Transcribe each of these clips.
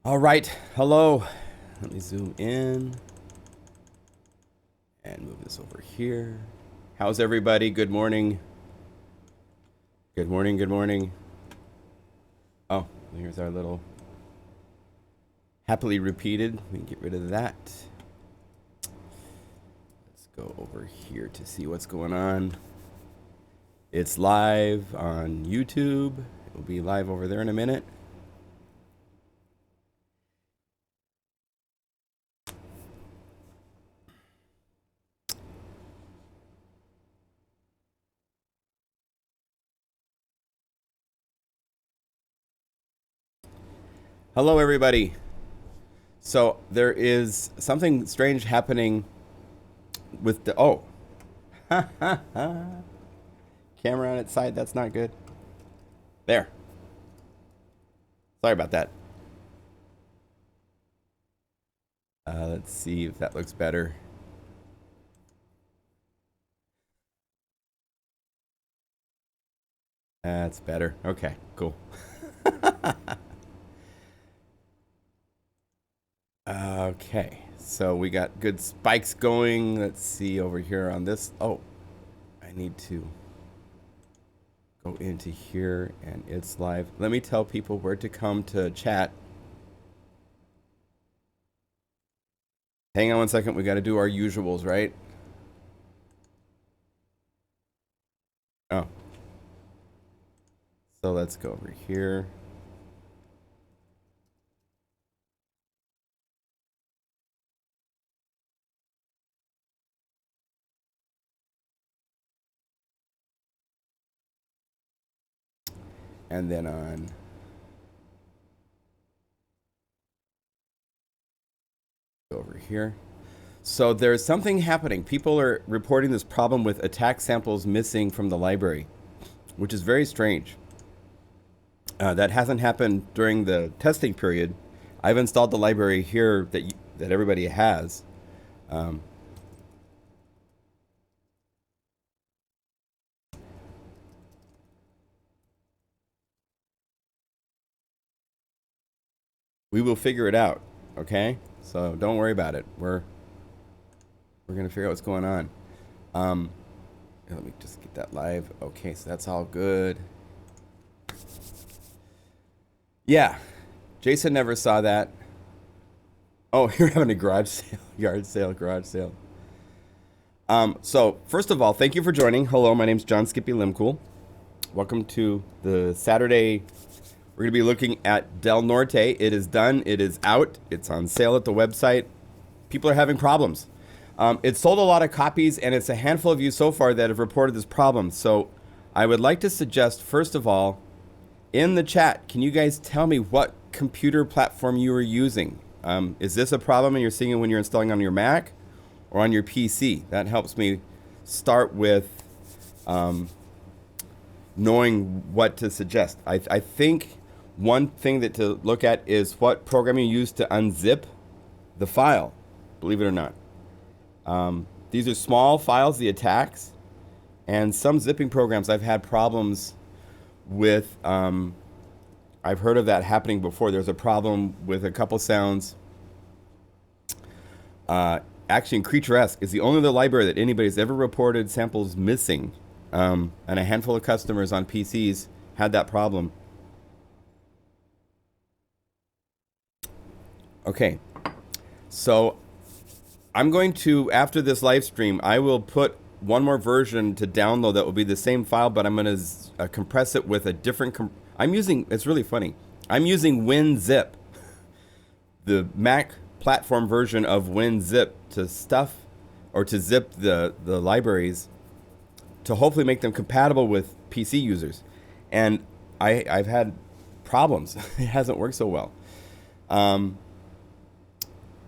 All right, hello. Let me zoom in and move this over here. How's everybody? Good morning. Good morning, good morning. Oh, here's our little happily repeated. We can get rid of that. Let's go over here to see what's going on. It's live on YouTube. It will be live over there in a minute. Hello, everybody. So there is something strange happening with the camera on its side. That's not good. There. Sorry about that. Let's see if that looks better. That's better. Okay, cool. Okay, so we got good spikes going. Let's see over here on this. Oh, I need to go into here and it's live. Let me tell people where to come to chat. Hang on one second. We got to do our usuals, right? Oh. So let's go over here. And then on over here. So there's something happening. People are reporting this problem with attack samples missing from the library, which is very strange. That hasn't happened during the testing period. I've installed the library here that everybody has. We will figure it out, okay? So don't worry about it. We're gonna figure out what's going on. Let me just get that live. Okay, so that's all good. Yeah, Jason never saw that. Oh, you're having a garage sale, yard sale, garage sale. So first of all, thank you for joining. Hello, my name's John Skippy Limcool. Welcome to the Saturday. We're gonna be looking at Del Norte. It is done. It is out. It's on sale at the website. People are having problems. It's sold a lot of copies, and it's a handful of you so far that have reported this problem. So I would like to suggest, first of all, in the chat, can you guys tell me what computer platform you are using? Is this a problem and you're seeing it when you're installing on your Mac or on your PC? That helps me start with knowing what to suggest. I think one thing that to look at is what program you use to unzip the file, believe it or not. These are small files, the attacks, and some zipping programs I've had problems with. I've heard of that happening before. There's a problem with a couple sounds. Actually, in Creaturesque is the only other library that anybody's ever reported samples missing, and a handful of customers on PCs had that problem. Okay, so I'm going to, after this live stream, I will put one more version to download that will be the same file, but I'm going to compress it with a different... I'm using... It's really funny. I'm using WinZip, the Mac platform version of WinZip, to stuff or to zip the libraries to hopefully make them compatible with PC users. And I've had problems. It hasn't worked so well.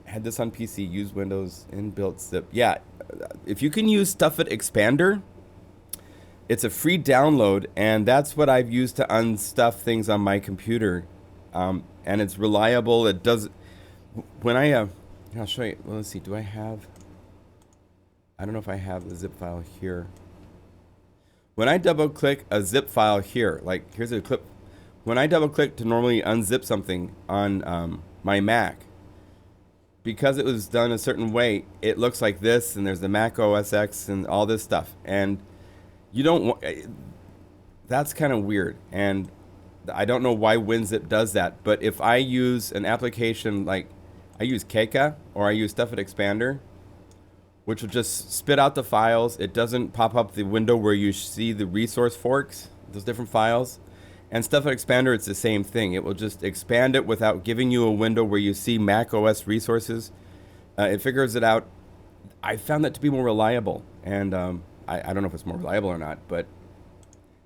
Had this on PC, use Windows inbuilt zip. Yeah, if you can use Stuffit Expander, it's a free download, and that's what I've used to unstuff things on my computer. And it's reliable. It does. When I'll show you. Well, let's see. Do I have? I don't know if I have the zip file here. When I double click a zip file here, like here's a clip. When I double click to normally unzip something on my Mac, because it was done a certain way, it looks like this, and there's the Mac OS X and all this stuff. And you don't want, that's kind of weird. And I don't know why WinZip does that, but if I use an application like, I use Keka or I use Stuff It Expander, which will just spit out the files. It doesn't pop up the window where you see the resource forks, those different files. And Stuff It Expander, it's the same thing. It will just expand it without giving you a window where you see Mac OS resources. It figures it out. I found that to be more reliable. And I don't know if it's more reliable or not, but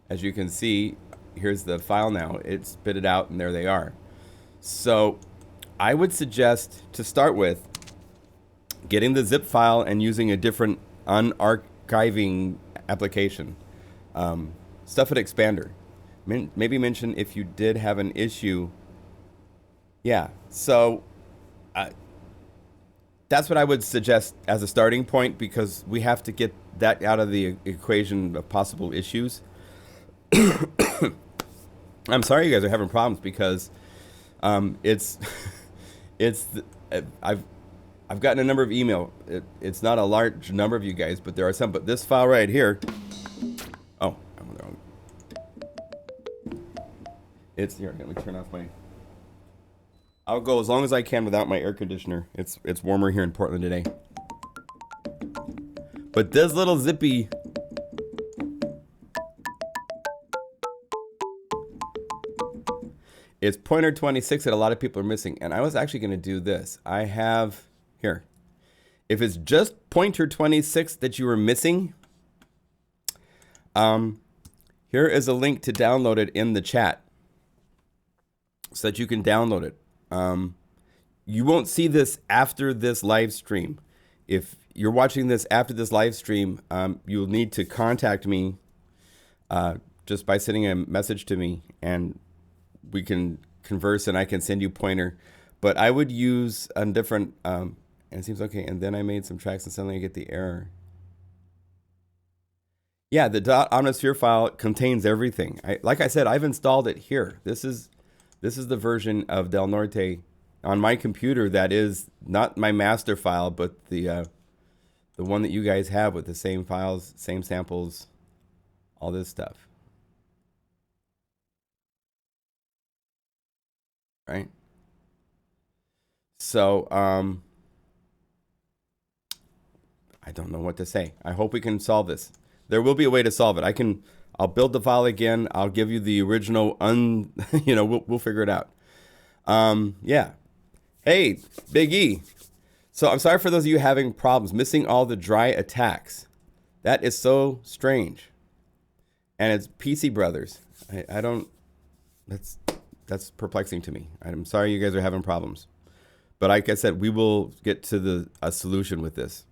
as you can see, here's the file now. It's spit it out, and there they are. So I would suggest, to start with, getting the zip file and using a different unarchiving application. Stuff It Expander. Maybe mention if you did have an issue. Yeah, so that's what I would suggest as a starting point, because we have to get that out of the equation of possible issues. I'm sorry you guys are having problems, because it's I've gotten a number of email. It's not a large number of you guys, but there are some. But this file right here, oh, I'm on the wrong. It's here. Let me turn off my. I'll go as long as I can without my air conditioner. It's warmer here in Portland today. But this little zippy. It's pointer 26 that a lot of people are missing. And I was actually going to do this. I have here. If it's just pointer 26 that you were missing, here is a link to download it in the chat so that you can download it. You won't see this after this live stream. If you're watching this after this live stream, you'll need to contact me just by sending a message to me, and we can converse and I can send you pointer. But I would use a different, and it seems okay. And then I made some tracks and suddenly I get the error. Yeah, the .omnisphere file contains everything. Like I said, I've installed it here. This is the version of Del Norte on my computer that is not my master file, but the one that you guys have with the same files, same samples, all this stuff. Right? So, I don't know what to say. I hope we can solve this. There will be a way to solve it. I'll build the file again. I'll give you the original we'll figure it out. Yeah. Hey, Big E. So I'm sorry for those of you having problems missing all the dry attacks. That is so strange. And it's PC Brothers. I don't, that's perplexing to me. I'm sorry you guys are having problems. But like I said, we will get to a solution with this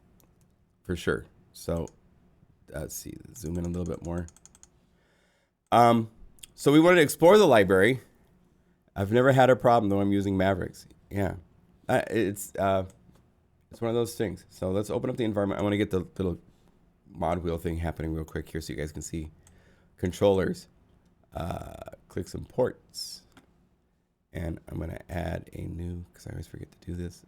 for sure. So let's see, zoom in a little bit more. So we wanted to explore the library. I've never had a problem though. I'm using Mavericks. Yeah, it's one of those things. So let's open up the environment. I want to get the little mod wheel thing happening real quick here so you guys can see controllers. Click some ports. And I'm going to add a new, because I always forget to do this.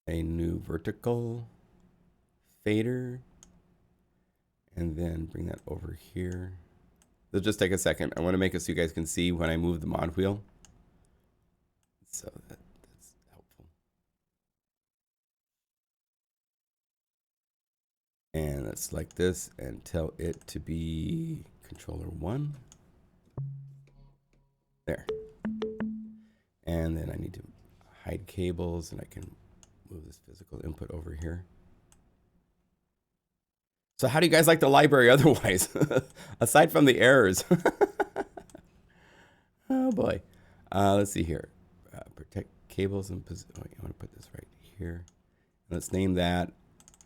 A new vertical fader. And then bring that over here. It'll just take a second. I want to make it so you guys can see when I move the mod wheel. So that's helpful. And let's select this and tell it to be controller 1. There. And then I need to hide cables, and I can move this physical input over here. So how do you guys like the library otherwise? Aside from the errors. Oh boy. Let's see here. Protect cables and position. Oh, I want to put this right here. Let's name that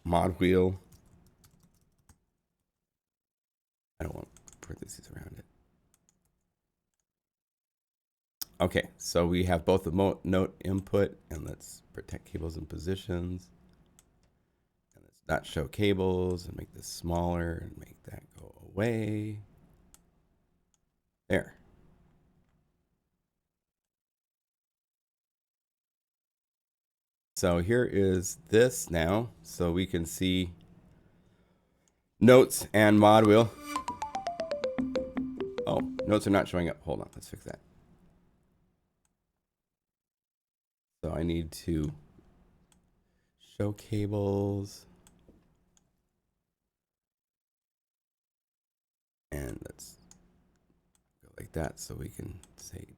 mod wheel. I don't want parentheses around it. Okay, so we have both the note input, and let's protect cables and positions. And let's not show cables, and make this smaller, and make that go away. There. So here is this now, so we can see notes and mod wheel. Oh, notes are not showing up. Hold on, let's fix that. So I need to show cables. And let's go like that so we can say.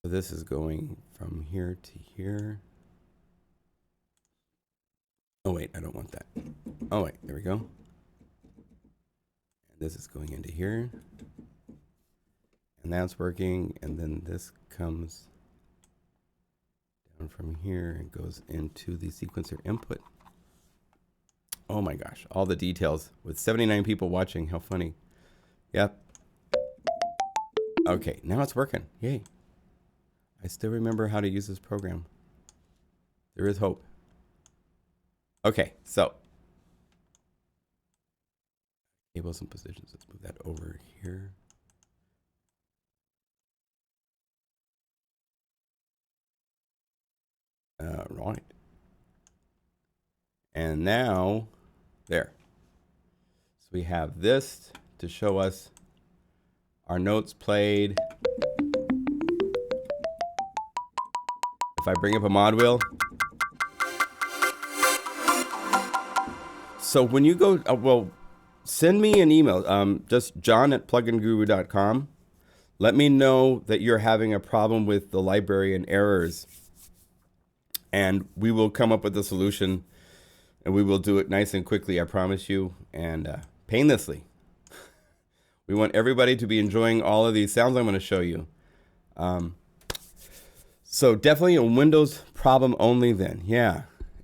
So this is going from here to here. Oh wait, I don't want that. Oh wait, there we go. And this is going into here. And that's working. And then this comes down from here and goes into the sequencer input. Oh my gosh, all the details with 79 people watching. How funny. Yep. Okay, now it's working. Yay. I still remember how to use this program. There is hope. Okay, so cables and positions. Let's move that over here. Right. And now, there. So we have this to show us our notes played. If I bring up a mod wheel. So when you go, well, send me an email, just john@pluginguru.com. Let me know that you're having a problem with the library and errors. And we will come up with a solution. And we will do it nice and quickly, I promise you, and painlessly. We want everybody to be enjoying all of these sounds I'm going to show you. So definitely a Windows problem only then. Yeah,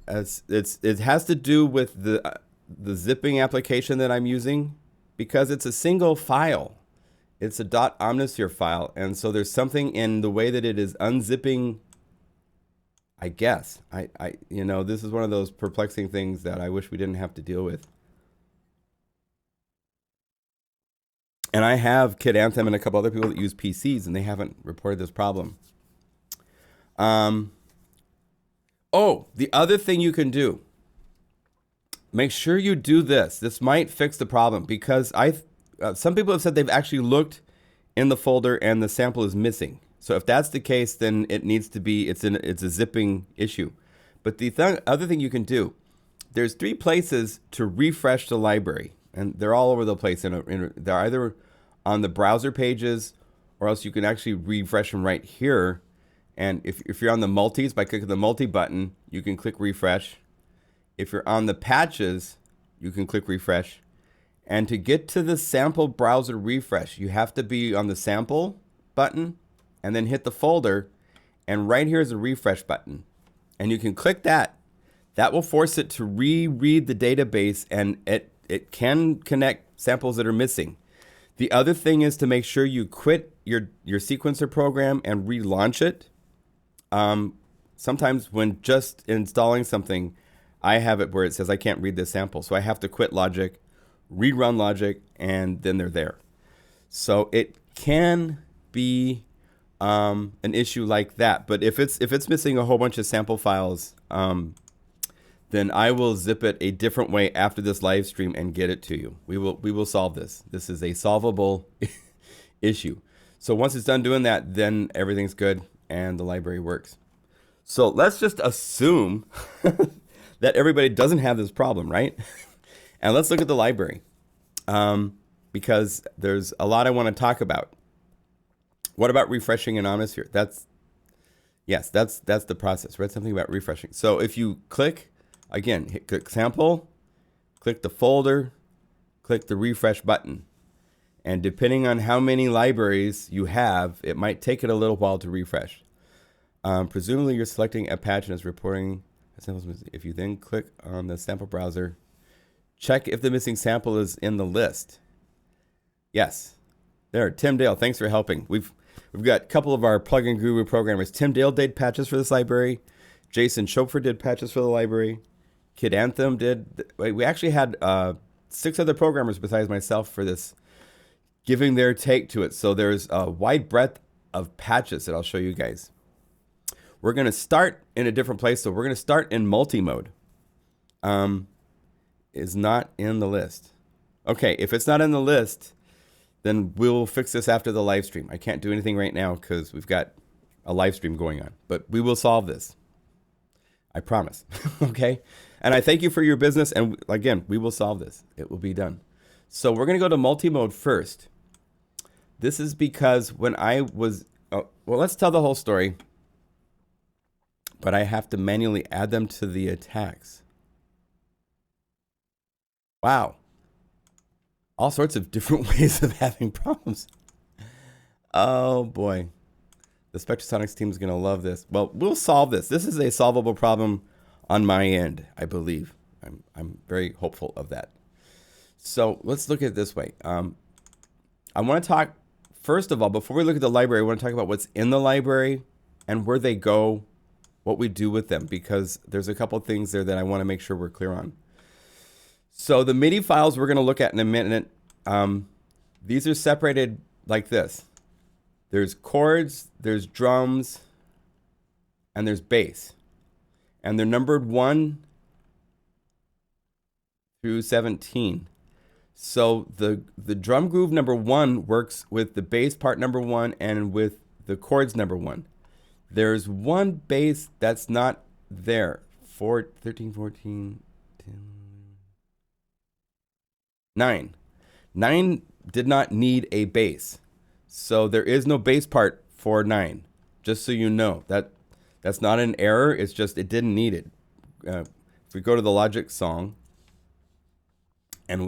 it has to do with the zipping application that I'm using because it's a single file. It's a .omnisphere file, and so there's something in the way that it is unzipping. I guess you know, this is one of those perplexing things that I wish we didn't have to deal with. And I have Kid Anthem and a couple other people that use PCs, and they haven't reported this problem. Oh, the other thing you can do, make sure you do this. This might fix the problem because some people have said they've actually looked in the folder and the sample is missing. So if that's the case, then it needs to be, it's a zipping issue. But the other thing you can do, there's 3 places to refresh the library, and they're all over the place. They're either on the browser pages, or else you can actually refresh them right here. And if you're on the multis, by clicking the multi button, you can click refresh. If you're on the patches, you can click refresh. And to get to the sample browser refresh, you have to be on the sample button and then hit the folder. And right here is a refresh button. And you can click that. That will force it to reread the database, and it can connect samples that are missing. The other thing is to make sure you quit your sequencer program and relaunch it. Sometimes when just installing something, I have it where it says I can't read this sample. So I have to quit Logic, rerun Logic, and then they're there. So it can be an issue like that. But if it's missing a whole bunch of sample files, then I will zip it a different way after this live stream and get it to you. We will solve this. This is a solvable issue. So once it's done doing that, then everything's good and the library works. So let's just assume that everybody doesn't have this problem, right? And let's look at the library, because there's a lot I want to talk about. What about refreshing in Omnisphere? That's the process. Read something about refreshing. So if you click, again, click sample, click the folder, click the refresh button. And depending on how many libraries you have, it might take it a little while to refresh. Presumably you're selecting a patch and it's reporting samples. If you then click on the sample browser, check if the missing sample is in the list. Yes. There, Tim Dale, thanks for helping. We've got a couple of our Plugin Guru programmers. Tim Dale did patches for this library. Jason Schopfer did patches for the library. Kid Anthem did. We actually had 6 other programmers besides myself for this, giving their take to it. So there's a wide breadth of patches that I'll show you guys. We're going to start in a different place. So we're going to start in multi-mode. Is not in the list. Okay, if it's not in the list, then we'll fix this after the live stream. I can't do anything right now because we've got a live stream going on. But we will solve this. I promise. Okay? And I thank you for your business. And again, we will solve this. It will be done. So we're going to go to multi-mode first. This is because when I was... well, let's tell the whole story. But I have to manually add them to the attacks. Wow. All sorts of different ways of having problems. Oh, boy. The Spectrasonics team is going to love this. Well, we'll solve this. This is a solvable problem on my end, I believe. I'm very hopeful of that. So let's look at it this way. I want to talk, first of all, before we look at the library, I want to talk about what's in the library and where they go, what we do with them, because there's a couple things there that I want to make sure we're clear on. So the MIDI files we're going to look at in a minute, these are separated like this. There's chords, there's drums, and there's bass. And they're numbered 1 through 17. So the drum groove number 1 works with the bass part number 1 and with the chords number 1. There's one bass that's not there. 13, 14, 10... 9. 9 did not need a bass. So there is no bass part for 9. Just so you know. That's not an error. It's just it didn't need it. If we go to the Logic song, and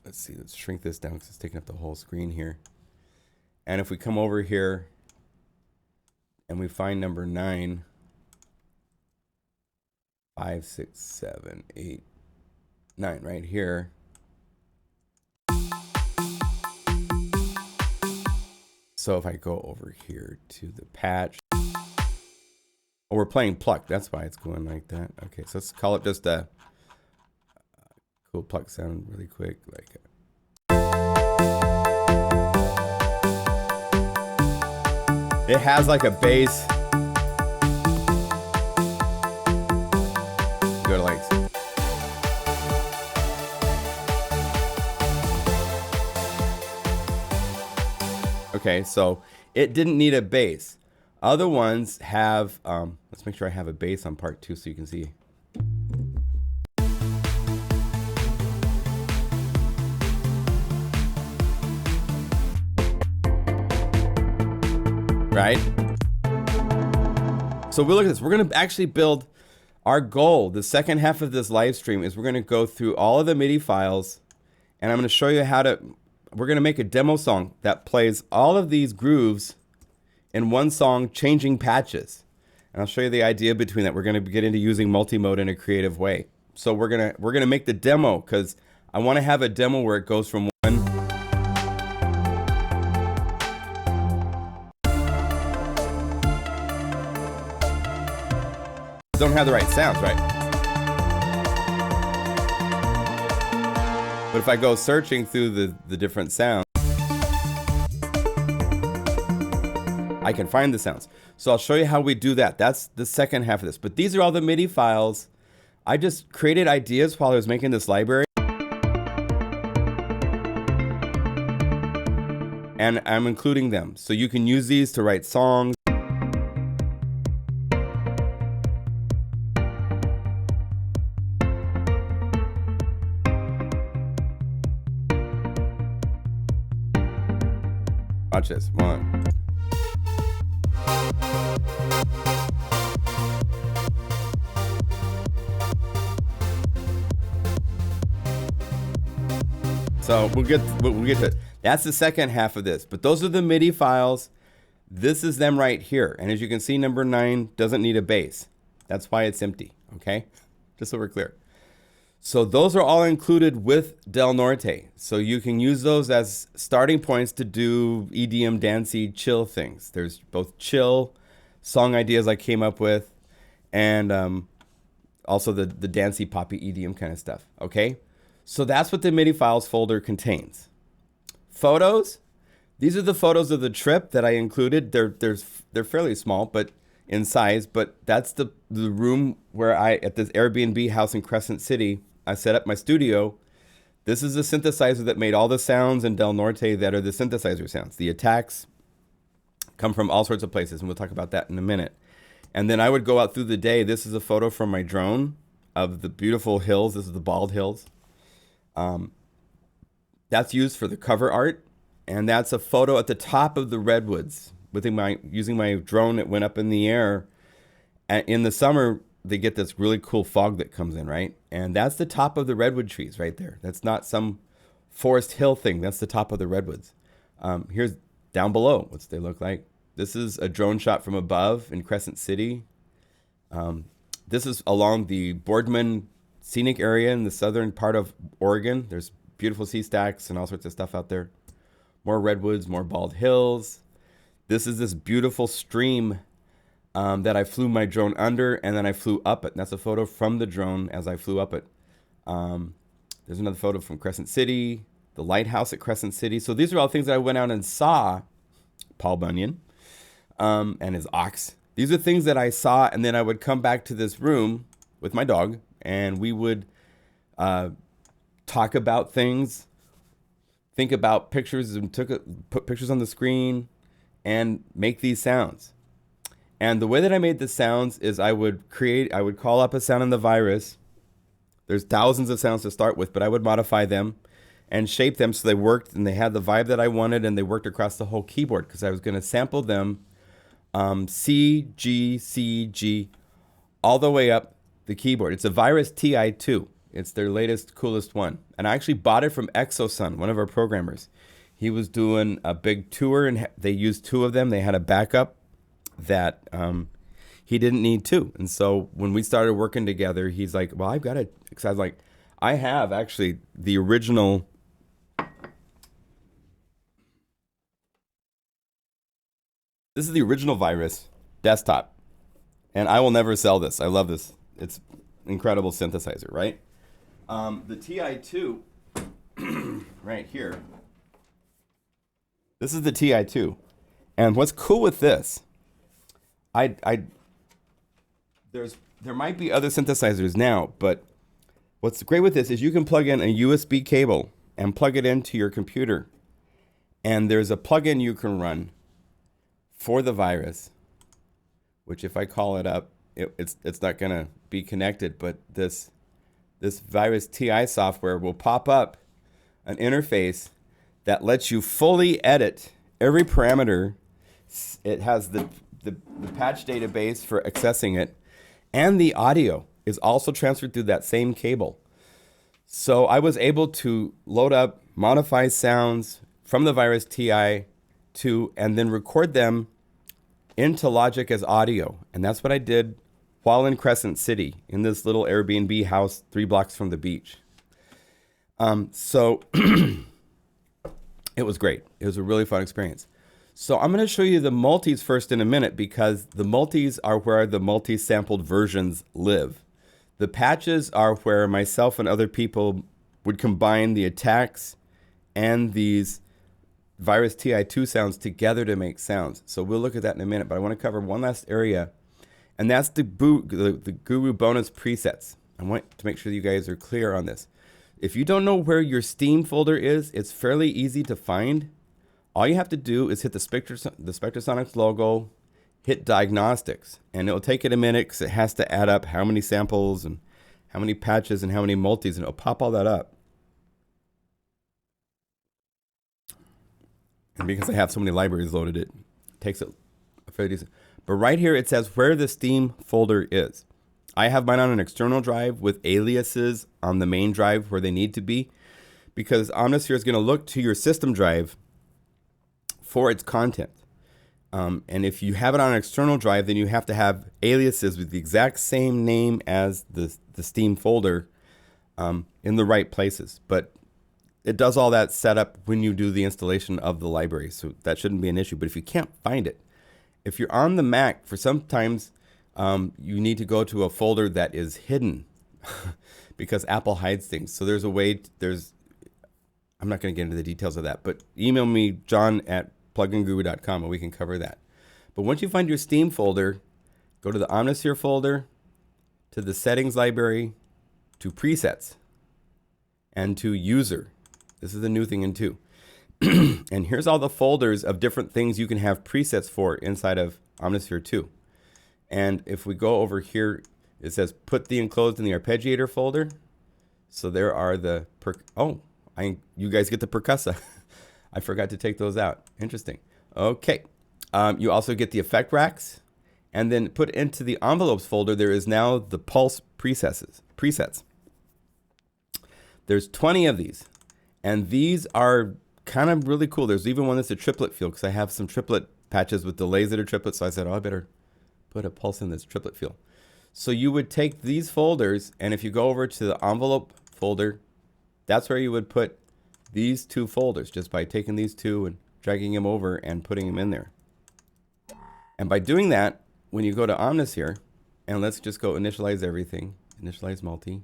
let's see, let's shrink this down because it's taking up the whole screen here. And if we come over here, and we find number 9, 5, 6, 7, 8, 9 right here. So if I go over here to the patch, oh, we're playing pluck. That's why it's going like that. Okay, so let's call it just a cool pluck sound really quick. Like it has like a bass. Go to like... Okay, so it didn't need a bass. Other ones have, let's make sure I have a bass on part 2 so you can see. Right? So we'll look at this. We're going to actually build our goal. The second half of this live stream is we're going to go through all of the MIDI files, and I'm going to show you how to... We're going to make a demo song that plays all of these grooves in one song, changing patches. And I'll show you the idea between that. We're going to get into using multi-mode in a creative way. So we're going to make the demo because I want to have a demo where it goes from one. Don't have the right sounds, right? But if I go searching through the different sounds, I can find the sounds. So I'll show you how we do that. That's the second half of this. But these are all the MIDI files. I just created ideas while I was making this library. And I'm including them. So you can use these to write songs. Watch this. 1. So we'll get to it. That's the second half of this. But those are the MIDI files. This is them right here. And as you can see, number 9 doesn't need a bass. That's why it's empty. Okay? Just so we're clear. So those are all included with Del Norte. So you can use those as starting points to do EDM, dancey, chill things. There's both chill song ideas I came up with and also the dancey, poppy EDM kind of stuff. Okay? So that's what the MIDI files folder contains. Photos. These are the photos of the trip that I included. They're fairly small, but in size. But that's the room where at this Airbnb house in Crescent City, I set up my studio. This is the synthesizer that made all the sounds in Del Norte that are the synthesizer sounds. The attacks come from all sorts of places, and we'll talk about that in a minute. And then I would go out through the day. This is a photo from my drone of the beautiful hills. This is the Bald Hills. That's used for the cover art. And that's a photo at the top of the redwoods. Using my drone, it went up in the air. And in the summer, they get this really cool fog that comes in, right? And that's the top of the redwood trees right there. That's not some forest hill thing. That's the top of the redwoods. Here's down below. What's they look like? This is a drone shot from above in Crescent City. This is along the Boardman Scenic area in the southern part of Oregon. There's beautiful sea stacks and all sorts of stuff out there. More redwoods, more bald hills. This is this beautiful stream that I flew my drone under, and then I flew up it. And that's a photo from the drone as I flew up it. There's another photo from Crescent City, the lighthouse at Crescent City. So these are all things that I went out and saw. Paul Bunyan and his ox. These are things that I saw, and then I would come back to this room with my dog, and we would talk about things, think about pictures, and put pictures on the screen, and make these sounds. And the way that I made the sounds is I would call up a sound in the virus. There's thousands of sounds to start with, but I would modify them and shape them so they worked and they had the vibe that I wanted, and they worked across the whole keyboard because I was going to sample them C, G, C, G, all the way up the keyboard. It's a Virus TI2. It's their latest, coolest one. And I actually bought it from ExoSun, one of our programmers. He was doing a big tour, and they used two of them. They had a backup that he didn't need two. And so when we started working together, he's like, well, I've got it. Because I was like, I have actually the original. This is the original Virus desktop. And I will never sell this. I love this. It's incredible synthesizer, right? The TI2 right here. This is the TI2. And what's cool with this, there might be other synthesizers now, but what's great with this is you can plug in a USB cable and plug it into your computer. And there's a plugin you can run for the Virus, which if I call it up, it's not going to be connected, but this Virus TI software will pop up an interface that lets you fully edit every parameter. It has the patch database for accessing it, and the audio is also transferred through that same cable. So I was able to load up, modify sounds from the Virus TI2, and then record them into Logic as audio. And that's what I did while in Crescent City, in this little Airbnb house 3 blocks from the beach. So it was great. It was a really fun experience. So I'm going to show you the multis first in a minute, because the multis are where the multi-sampled versions live. The patches are where myself and other people would combine the attacks and these Virus TI2 sounds together to make sounds. So we'll look at that in a minute, but I want to cover one last area, and that's the Guru bonus presets. I want to make sure you guys are clear on this. If you don't know where your Steam folder is, it's fairly easy to find. All you have to do is hit the Spectrasonics logo, hit diagnostics, and it'll take it a minute because it has to add up how many samples and how many patches and how many multis, and it'll pop all that up. And because I have so many libraries loaded, it takes it fairly decent. But right here, it says where the Steam folder is. I have mine on an external drive with aliases on the main drive where they need to be, because Omnisphere is going to look to your system drive for its content. And if you have it on an external drive, then you have to have aliases with the exact same name as the Steam folder in the right places. But it does all that setup when you do the installation of the library, so that shouldn't be an issue. But if you can't find it, if you're on the Mac, for sometimes you need to go to a folder that is hidden because Apple hides things. So there's a way, I'm not going to get into the details of that, but email me, john@pluginguru.com, and we can cover that. But once you find your Steam folder, go to the Omnisphere folder, to the settings library, to presets, and to user. This is a new thing in 2. And here's all the folders of different things you can have presets for inside of Omnisphere 2. And if we go over here, it says put the enclosed in the arpeggiator folder. So there are the, you guys get the percussa. I forgot to take those out. Interesting. Okay. You also get the effect racks. And then put into the envelopes folder, there is now the pulse presets. There's 20 of these. And these are kind of really cool. There's even one that's a triplet feel, because I have some triplet patches with delays that are triplets. So I said, I better put a pulse in this triplet feel. So you would take these folders, and if you go over to the envelope folder, that's where you would put these 2 folders, just by taking these 2 and dragging them over and putting them in there. And by doing that, when you go to Omnisphere, and let's just go initialize everything, initialize multi.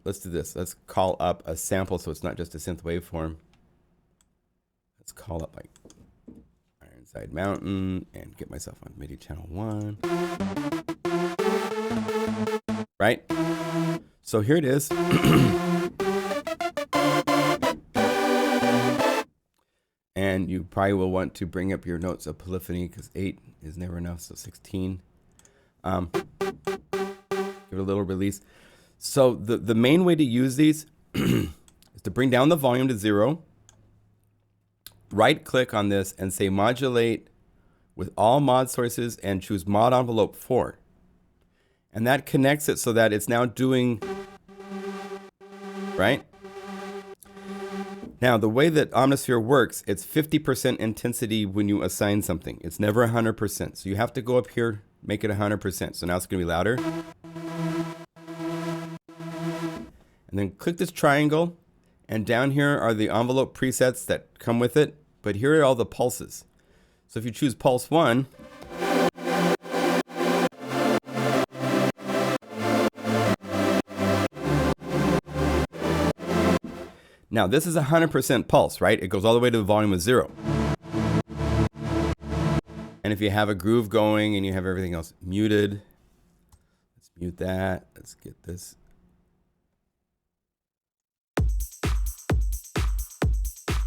Let's do this. Let's call up a sample so it's not just a synth waveform. Let's call up like Ironside Mountain and get myself on MIDI channel 1. Right? So here it is. And you probably will want to bring up your notes of polyphony, because 8 is never enough, so 16. Give it a little release. So the main way to use these is to bring down the volume to 0. Right click on this and say modulate with all mod sources and choose mod envelope 4. And that connects it so that it's now doing, right? Now, the way that Omnisphere works, it's 50% intensity when you assign something. It's never 100%. So you have to go up here, make it 100%. So now it's going to be louder. And then click this triangle. And down here are the envelope presets that come with it. But here are all the pulses. So if you choose pulse 1, now this is 100% pulse, right? It goes all the way to the volume of 0. And if you have a groove going and you have everything else muted, let's mute that. Let's get this.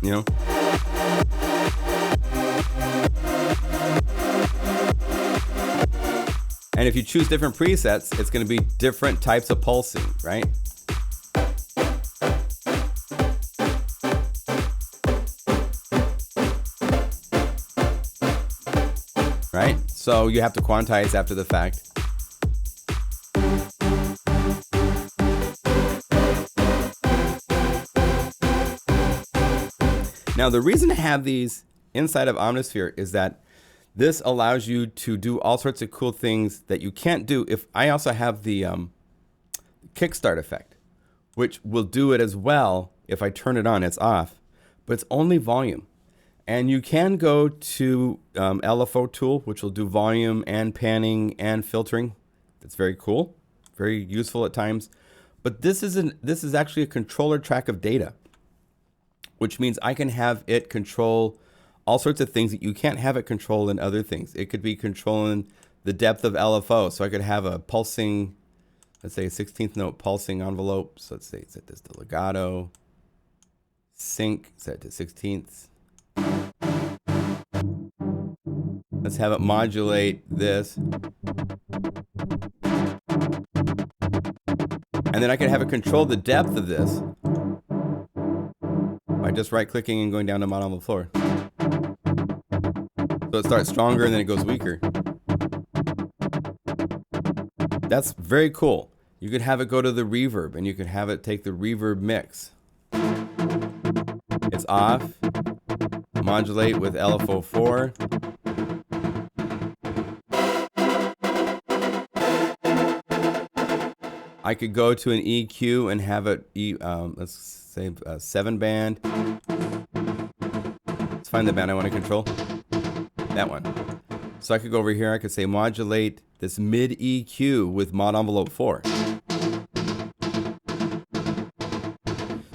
You know? And if you choose different presets, it's going to be different types of pulsing, right? Right? So you have to quantize after the fact. Now, the reason to have these inside of Omnisphere is that this allows you to do all sorts of cool things that you can't do if I also have the kickstart effect, which will do it as well. If I turn it on, it's off, but it's only volume. And you can go to LFO tool, which will do volume and panning and filtering. It's very cool, very useful at times. But this is actually a controller track of data, which means I can have it control all sorts of things that you can't have it control in other things. It could be controlling the depth of LFO. So I could have a pulsing, let's say a 16th note pulsing envelope. So let's say set this to legato, sync, set to 16ths. Let's have it modulate this. And then I can have it control the depth of this by just right clicking and going down to mod on the floor. So it starts stronger and then it goes weaker. That's very cool. You could have it go to the reverb and you could have it take the reverb mix. It's off. Modulate with LFO 4. I could go to an EQ and have it, let's say 7 band. Let's find the band I want to control. That one. So So I could go over here, I could say modulate this mid EQ with mod envelope 4.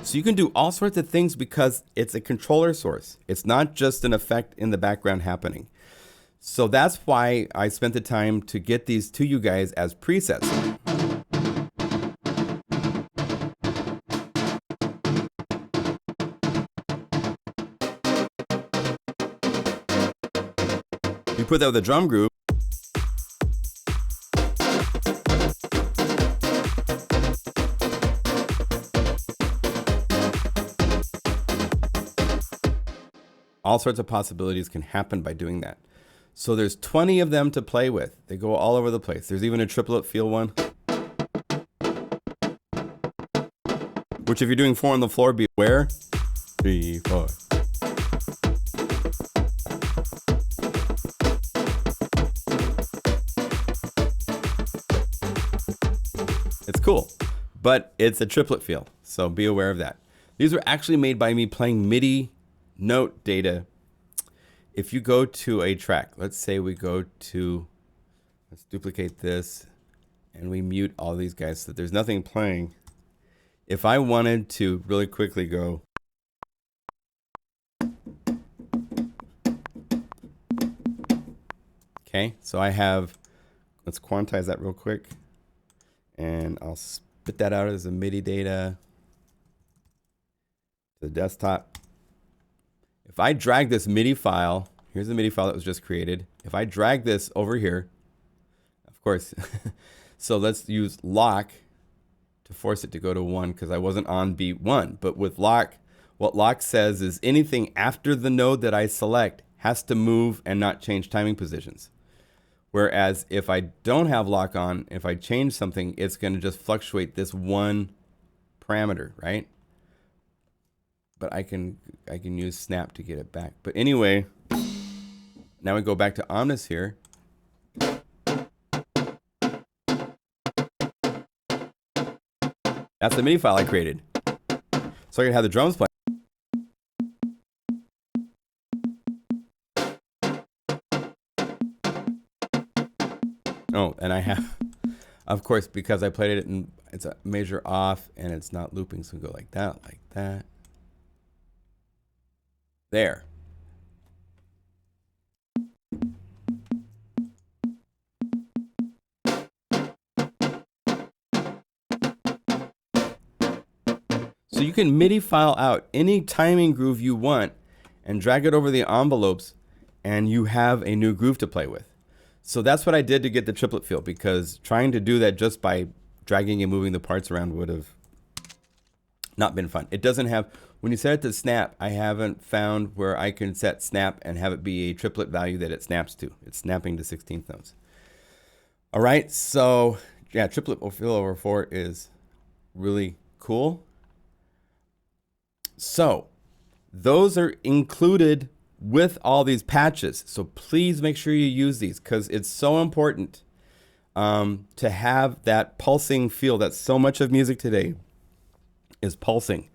So you can do all sorts of things because it's a controller source. It's not just an effect in the background happening. So that's why I spent the time to get these to you guys as presets. You put that with a drum group. All sorts of possibilities can happen by doing that. So there's 20 of them to play with. They go all over the place. There's even a triplet feel one, which if you're doing 4 on the floor, be aware. 3, 4. It's cool, but it's a triplet feel, so be aware of that. These were actually made by me playing MIDI note data. If you go to a track, let's say we go to, let's duplicate this, and we mute all these guys so that there's nothing playing. If I wanted to really quickly go, okay, so I have, let's quantize that real quick, and I'll spit that out as a MIDI data to the desktop. If I drag this MIDI file, here's the MIDI file that was just created. If I drag this over here, of course, so let's use lock to force it to go to 1 because I wasn't on beat 1. But with lock, what lock says is anything after the node that I select has to move and not change timing positions. Whereas if I don't have lock on, if I change something, it's going to just fluctuate this one parameter, right? But I can use snap to get it back. But anyway, now we go back to Omnisphere. That's the MIDI file I created. So I can have the drums play. Oh, and I have, of course, because I played it and it's a measure off and it's not looping, so we go like that, like that. There. So you can MIDI file out any timing groove you want and drag it over the envelopes and you have a new groove to play with. So that's what I did to get the triplet feel, because trying to do that just by dragging and moving the parts around would have not been fun. It doesn't have, when you set it to snap, I haven't found where I can set snap and have it be a triplet value that it snaps to. It's snapping to 16th notes. All right, so yeah, triplet feel over 4 is really cool. So those are included with all these patches. So please make sure you use these because it's so important to have that pulsing feel. That's so much of music today is pulsing.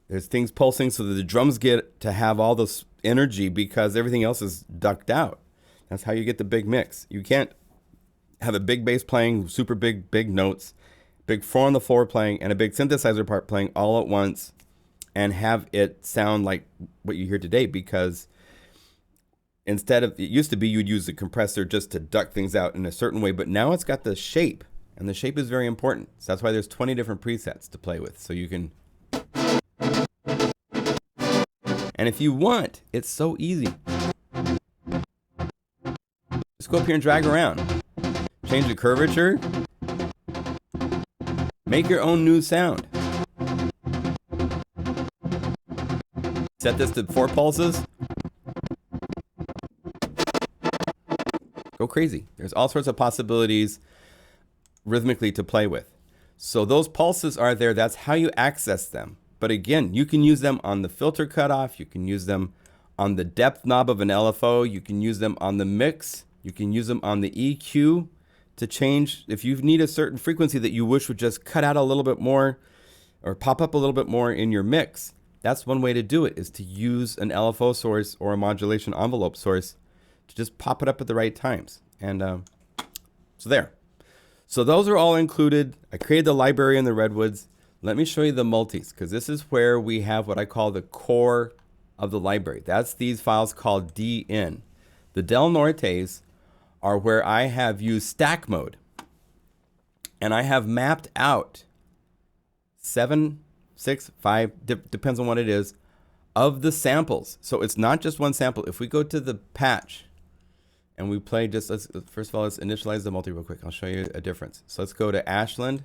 There's things pulsing so that the drums get to have all this energy because everything else is ducked out. That's how you get the big mix. You can't have a big bass playing, super big notes, big 4 on the floor playing, and a big synthesizer part playing all at once and have it sound like what you hear today, because instead of, it used to be you'd use a compressor just to duck things out in a certain way, but now it's got the shape, and the shape is very important. So that's why there's 20 different presets to play with. So you can, and if you want, it's so easy. Just go up here and drag around. Change the curvature. Make your own new sound. Set this to 4 pulses. Go crazy. There's all sorts of possibilities rhythmically to play with. So those pulses are there. That's how you access them. But again, you can use them on the filter cutoff. You can use them on the depth knob of an LFO. You can use them on the mix. You can use them on the EQ to change. If you need a certain frequency that you wish would just cut out a little bit more or pop up a little bit more in your mix, that's one way to do it, is to use an LFO source or a modulation envelope source to just pop it up at the right times. And so there. So those are all included. I created the library in the Redwoods. Let me show you the multis, because this is where we have what I call the core of the library. That's these files called DN. The Del Nortes are where I have used stack mode. And I have mapped out 7, 6, 5, depends on what it is, of the samples. So it's not just one sample. If we go to the patch and we play just, first of all, let's initialize the multi real quick. I'll show you a difference. So let's go to Ashland.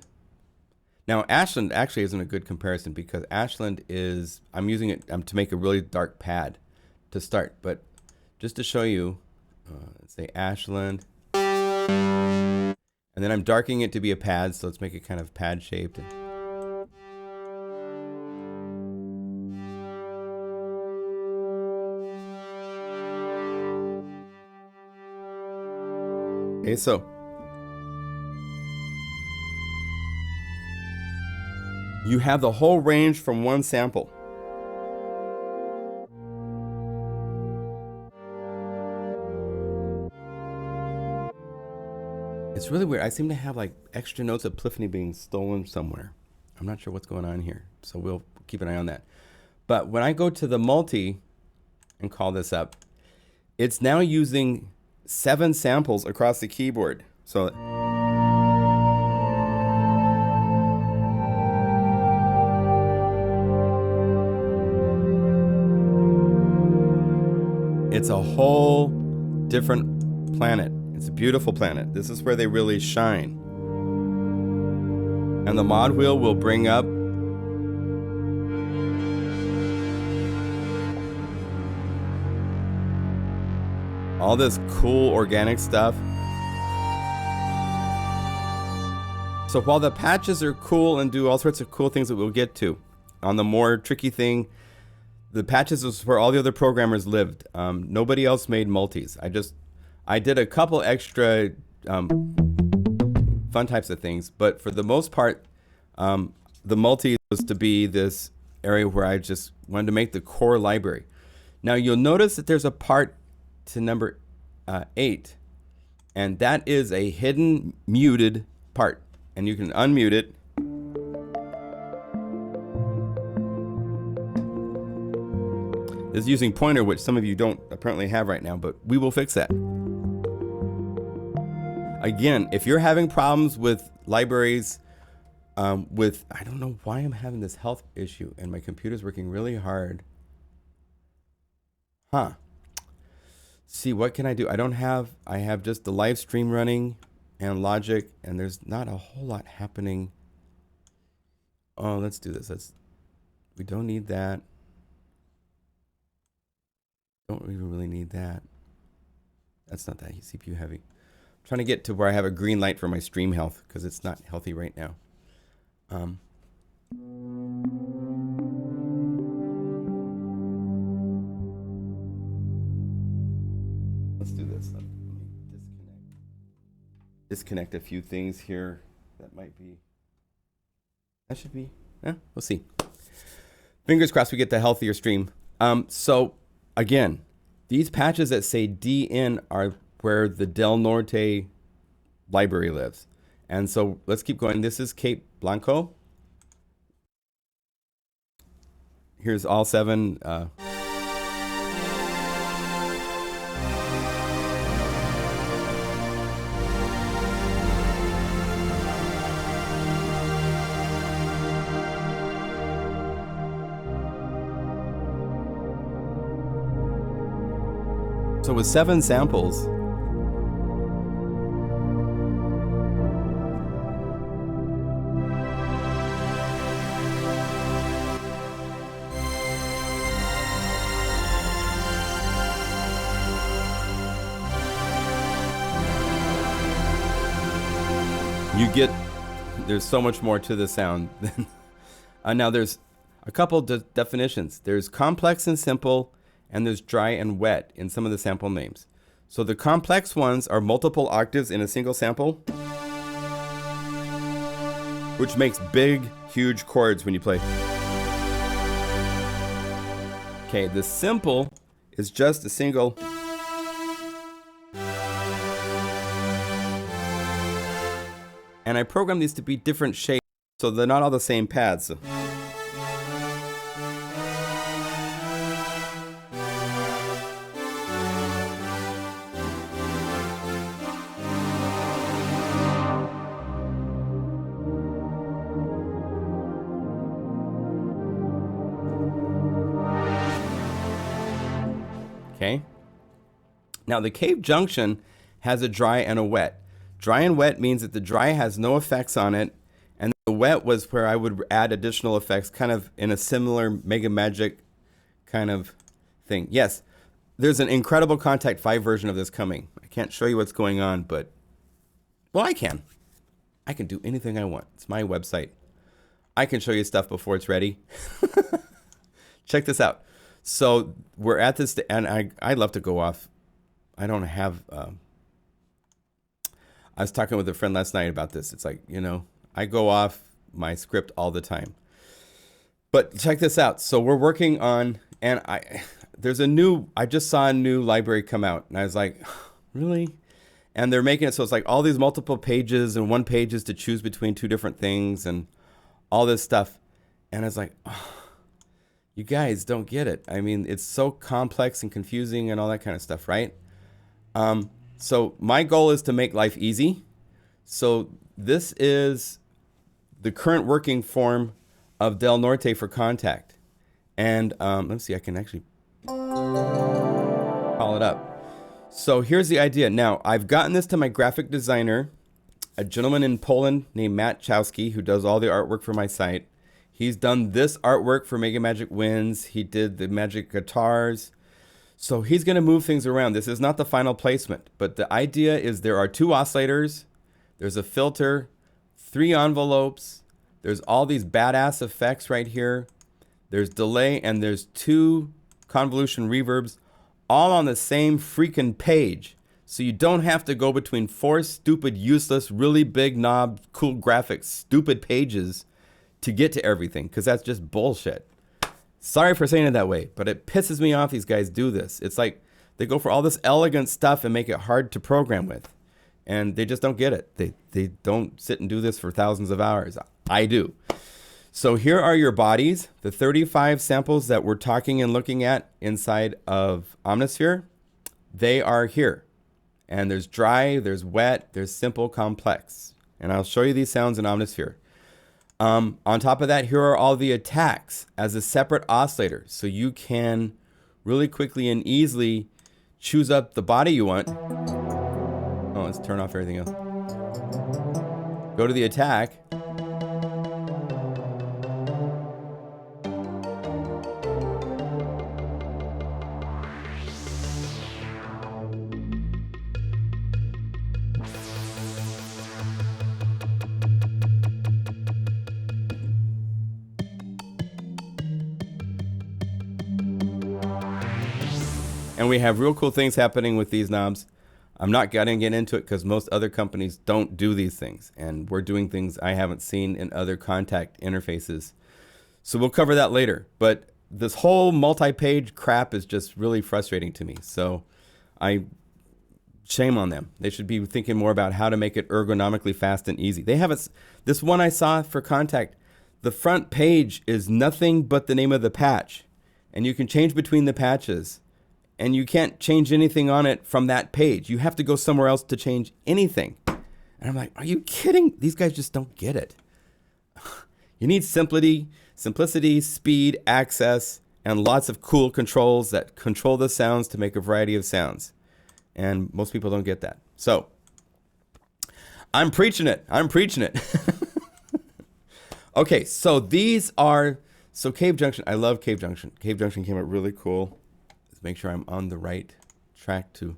Now, Ashland actually isn't a good comparison because Ashland is, I'm using it to make a really dark pad to start. But just to show you, let's say Ashland. And then I'm darkening it to be a pad, so let's make it kind of pad shaped. Okay, so you have the whole range from one sample. It's really weird. I seem to have like extra notes of polyphony being stolen somewhere. I'm not sure what's going on here, so we'll keep an eye on that. But when I go to the multi and call this up, it's now using 7 samples across the keyboard. So it's a whole different planet. It's a beautiful planet. This is where they really shine. And the mod wheel will bring up all this cool organic stuff. So while the patches are cool and do all sorts of cool things that we'll get to, on the more tricky thing, the patches is where all the other programmers lived. Nobody else made multis. I did a couple extra fun types of things, but for the most part, the multi was to be this area where I just wanted to make the core library. Now you'll notice that there's a part to number 8, and that is a hidden muted part, and you can unmute it. This is using pointer, which some of you don't apparently have right now, but we will fix that. Again, if you're having problems with libraries, I don't know why I'm having this health issue and my computer's working really hard. See, what can I do? I have just the live stream running and Logic, and there's not a whole lot happening. Oh, let's do this. We don't need that. Don't even really need that. That's not that CPU heavy. I'm trying to get to where I have a green light for my stream health because it's not healthy right now. Let's do this. Let me disconnect a few things here. That should be, we'll see. Fingers crossed we get the healthier stream. So again, these patches that say DN are where the Del Norte library lives. And so let's keep going. This is Cape Blanco. Here's all 7. So with 7 samples, there's so much more to the sound than now there's a couple definitions. There's complex and simple, and there's dry and wet in some of the sample names. So the complex ones are multiple octaves in a single sample, which makes big, huge chords when you play. Okay, the simple is just a single And I programmed these to be different shapes, so they're not all the same pads. So. Okay. Now the cave junction has a dry and a wet. Dry and wet means that the dry has no effects on it, and the wet was where I would add additional effects, kind of in a similar Mega Magic kind of thing. Yes, there's an incredible Kontakt 5 version of this coming. I can't show you what's going on, but, well, I can. I can do anything I want. It's my website. I can show you stuff before it's ready. Check this out. So we're at this, and I'd love to go off. I don't have, I was talking with a friend last night about this. It's like, you know, I go off my script all the time. But check this out. So we're working on, and I just saw a new library come out, and I was like, really? And they're making it so it's like all these multiple pages, and one page is to choose between two different things, and all this stuff. And I was like, oh, you guys don't get it. I mean, it's so complex and confusing and all that kind of stuff, right? So my goal is to make life easy. So this is the current working form of Del Norte for Kontakt. And let's see, I can actually call it up. So here's the idea. Now, I've gotten this to my graphic designer, a gentleman in Poland named Matt Chowski, who does all the artwork for my site. He's done this artwork for Mega Magic Winds. He did the Magic Guitars. So he's going to move things around. This is not the final placement, but the idea is there are 2 oscillators, there's a filter, 3 envelopes, there's all these badass effects right here, there's delay, and there's 2 convolution reverbs, all on the same freaking page. So you don't have to go between 4 stupid, useless, really big knob, cool graphics, stupid pages to get to everything, because that's just bullshit. Sorry for saying it that way, but it pisses me off these guys do this. It's like they go for all this elegant stuff and make it hard to program with, and they just don't get it. They don't sit and do this for thousands of hours. I do. So here are your bodies, the 35 samples that we're talking and looking at inside of Omnisphere. They are here, and there's dry, there's wet, there's simple, complex, and I'll show you these sounds in Omnisphere. On top of that, here are all the attacks as a separate oscillator. So you can really quickly and easily choose up the body you want. Oh, let's turn off everything else. Go to the attack. And we have real cool things happening with these knobs. I'm not going to get into it because most other companies don't do these things. And we're doing things I haven't seen in other Kontakt interfaces. So we'll cover that later. But this whole multi-page crap is just really frustrating to me. So shame on them. They should be thinking more about how to make it ergonomically fast and easy. They have this one I saw for Kontakt. The front page is nothing but the name of the patch. And you can change between the patches. And you can't change anything on it from that page. You have to go somewhere else to change anything. And I'm like, are you kidding? These guys just don't get it. You need simplicity, speed, access, and lots of cool controls that control the sounds to make a variety of sounds. And most people don't get that. So, I'm preaching it. Okay, so these are, Cave Junction. I love Cave Junction. Cave Junction came out really cool. Make sure I'm on the right track too.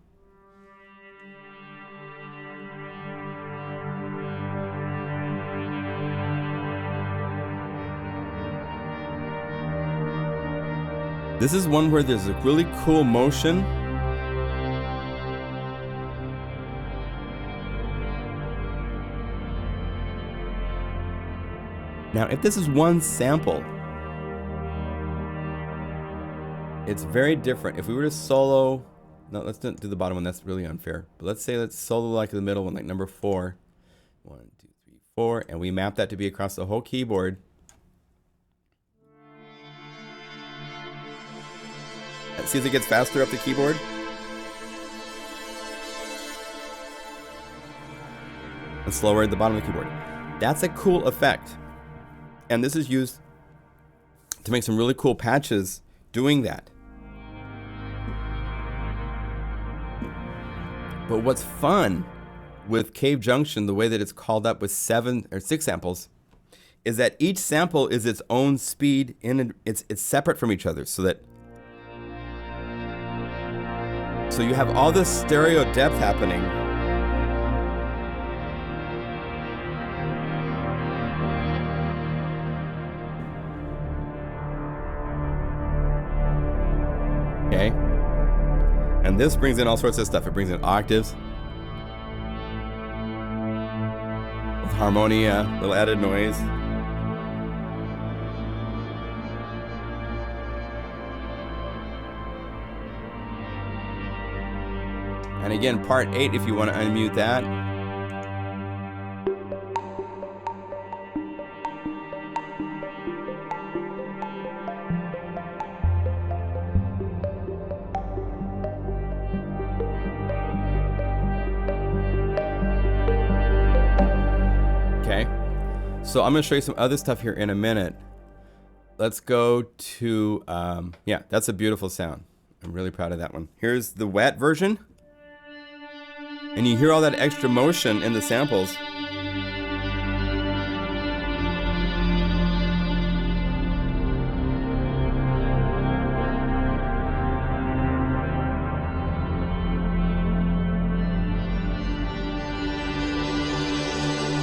This is one where there's a really cool motion. Now, if this is one sample, it's very different. If we were to solo, no, let's not do the bottom one. That's really unfair. But let's say let's solo like the middle one, like number 4. 1, 2, 3, 4, and we map that to be across the whole keyboard. And see as it gets faster up the keyboard? And slower at the bottom of the keyboard. That's a cool effect. And this is used to make some really cool patches doing that. But what's fun with Cave Junction, the way that it's called up with 7 or 6 samples, is that each sample is its own speed and it's separate from each other, so you have all this stereo depth happening. Okay. And this brings in all sorts of stuff. It brings in octaves, with harmonia, little added noise. And again, part 8, if you want to unmute that. Okay, so I'm going to show you some other stuff here in a minute. Let's go to, yeah, that's a beautiful sound. I'm really proud of that one. Here's the wet version. And you hear all that extra motion in the samples.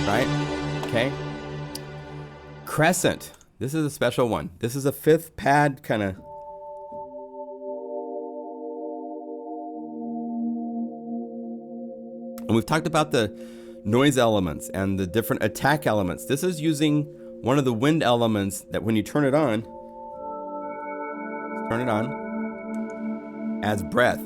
Right? Okay. Crescent. This is a special one. This is a 5th pad kind of. And we've talked about the noise elements and the different attack elements. This is using one of the wind elements that when you turn it on, adds breath.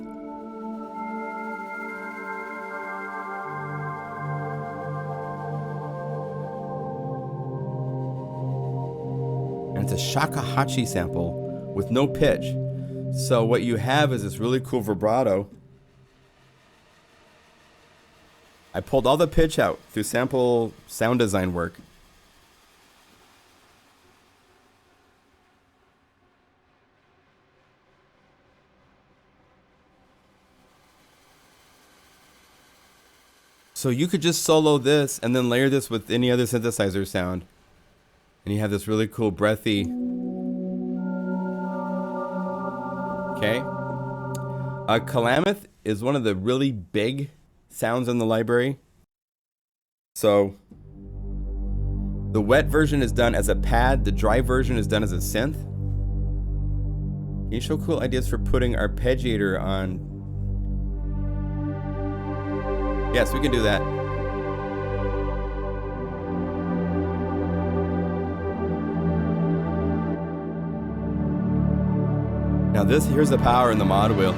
And it's a shakuhachi sample with no pitch. So what you have is this really cool vibrato. I pulled all the pitch out through sample sound design work. So you could just solo this and then layer this with any other synthesizer sound. And you have this really cool breathy. Okay. Calamith is one of the really big sounds in the library. So the wet version is done as a pad, the dry version is done as a synth. Can you show cool ideas for putting arpeggiator on? Yes, we can do that. Now here's the power in the mod wheel.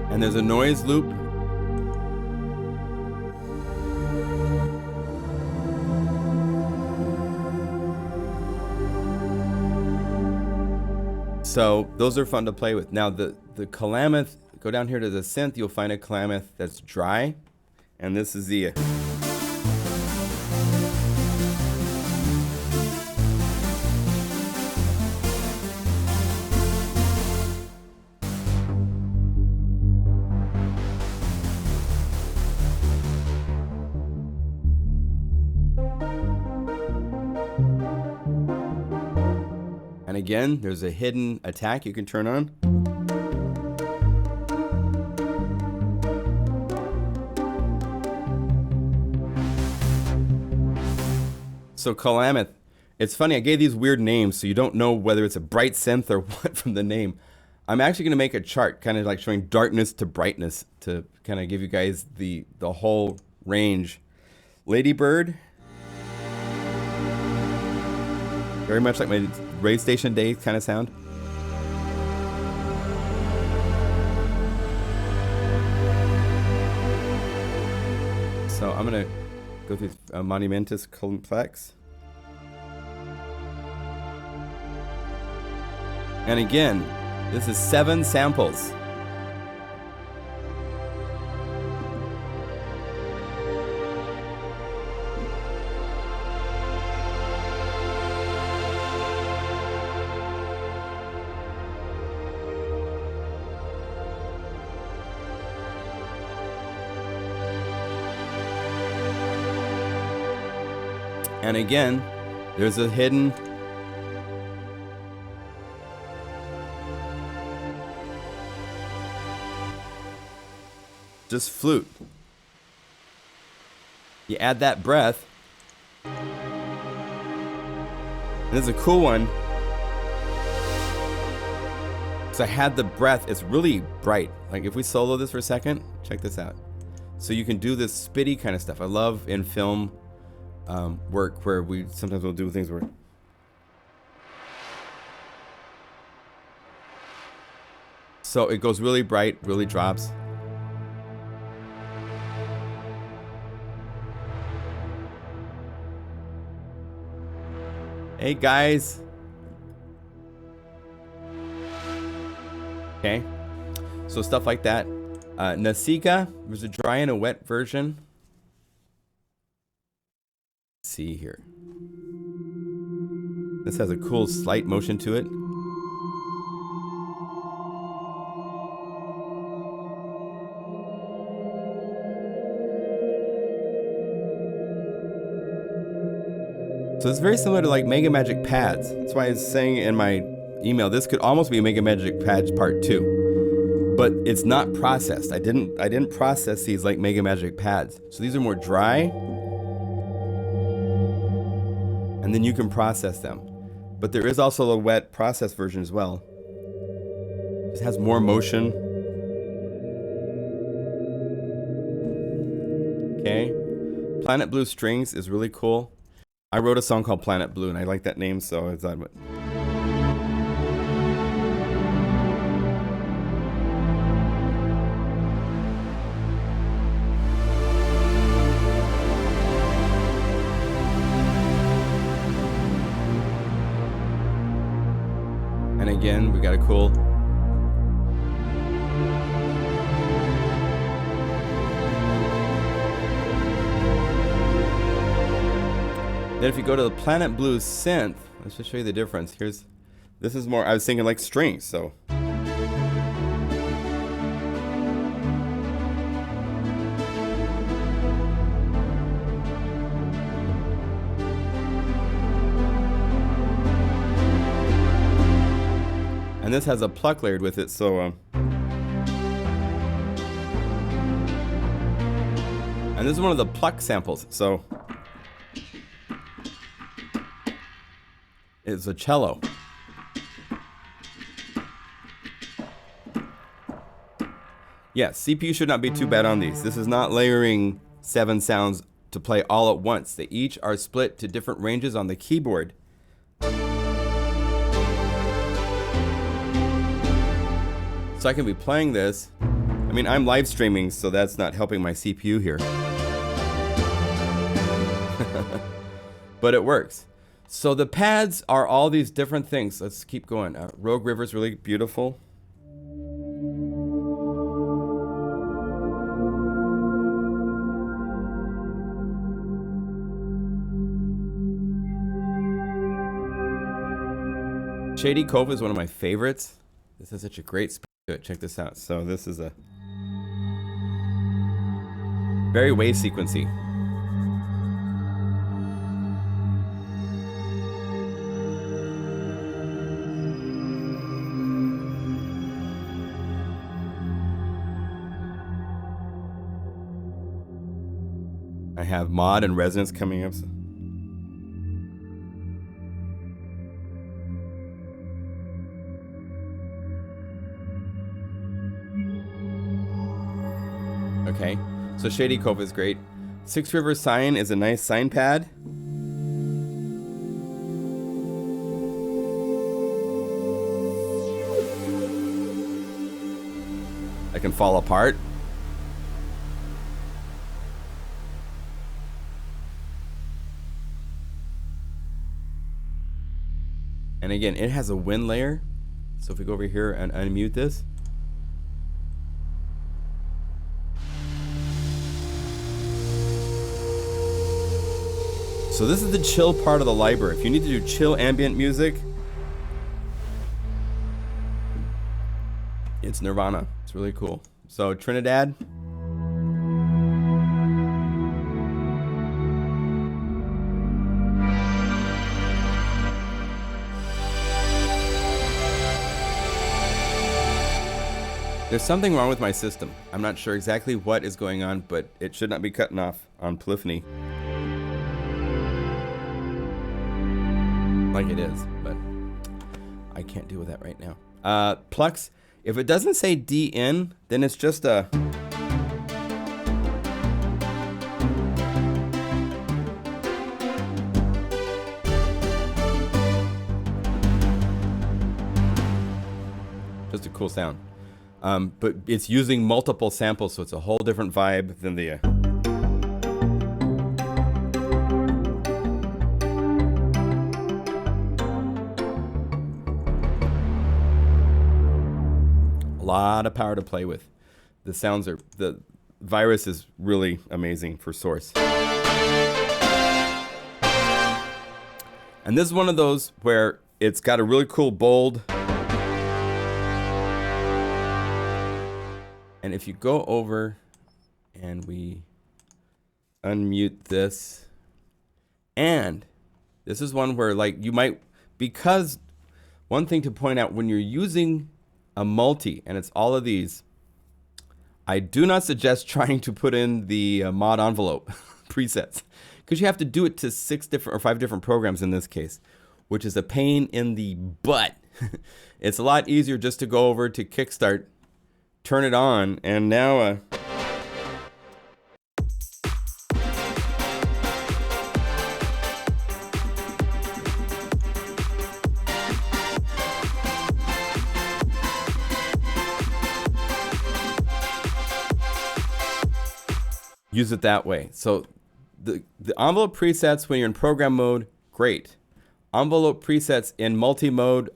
And there's a noise loop. So those are fun to play with. Now the Calamith, go down here to the synth, you'll find a Calamith that's dry. And this is the And again, there's a hidden attack you can turn on. So Calamith, it's funny, I gave these weird names so you don't know whether it's a bright synth or what from the name. I'm actually going to make a chart kind of like showing darkness to brightness to kind of give you guys the whole range. Ladybird. Very much like my radio station day kind of sound. So I'm gonna go through Monumentus Complex. And again, this is 7 samples. And again, there's a hidden just flute. You add that breath. And this is a cool one. So I had the breath. It's really bright. Like if we solo this for a second, check this out. So you can do this spitty kind of stuff. I love in film work where we sometimes will do things where so it goes really bright, really drops. Hey guys. Okay. So stuff like that. Nasika, there's a dry and a wet version. Let's see here. This has a cool slight motion to it. So it's very similar to like Mega Magic pads. That's why I was saying in my email, this could almost be Mega Magic pads part 2. But it's not processed. I didn't process these like Mega Magic pads. So these are more dry. And then you can process them. But there is also a wet process version as well. It has more motion. Okay. Planet Blue Strings is really cool. I wrote a song called Planet Blue and I like that name, so I thought, and again, we got a cool then if you go to the Planet Blue synth, let's just show you the difference. This is more, I was thinking like strings, so. And this has a pluck layered with it, so. And this is one of the pluck samples, so. It's a cello. Yeah, CPU should not be too bad on these. This is not layering 7 sounds to play all at once. They each are split to different ranges on the keyboard. So I can be playing this. I mean, I'm live streaming, so that's not helping my CPU here. But it works. So the pads are all these different things. Let's keep going. Rogue River is really beautiful. Shady Cove is one of my favorites. This is such a great spot to it. Check this out. So this is a very wave sequency. I have mod and resonance coming up. Okay, so Shady Cove is great. Six River Sign is a nice sign pad. I can fall apart. And again, it has a wind layer. So if we go over here and unmute this. So this is the chill part of the library. If you need to do chill ambient music, it's Nirvana. It's really cool. So Trinidad. There's something wrong with my system. I'm not sure exactly what is going on, but it should not be cutting off on polyphony. Like it is, but I can't deal with that right now. Plux, if it doesn't say D in, then it's just a... just a cool sound. But it's using multiple samples, so it's a whole different vibe than the... A lot of power to play with. The sounds are... The Virus is really amazing for Source. And this is one of those where it's got a really cool bold... And if you go over and we unmute this, and this is one where like you might, because one thing to point out when you're using a multi and it's all of these, I do not suggest trying to put in the mod envelope presets, because you have to do it to 6 different or 5 different programs in this case, which is a pain in the butt. It's a lot easier just to go over to Kickstart, turn it on, and now use it that way. So the envelope presets when you're in program mode, great. Envelope presets in multi-mode,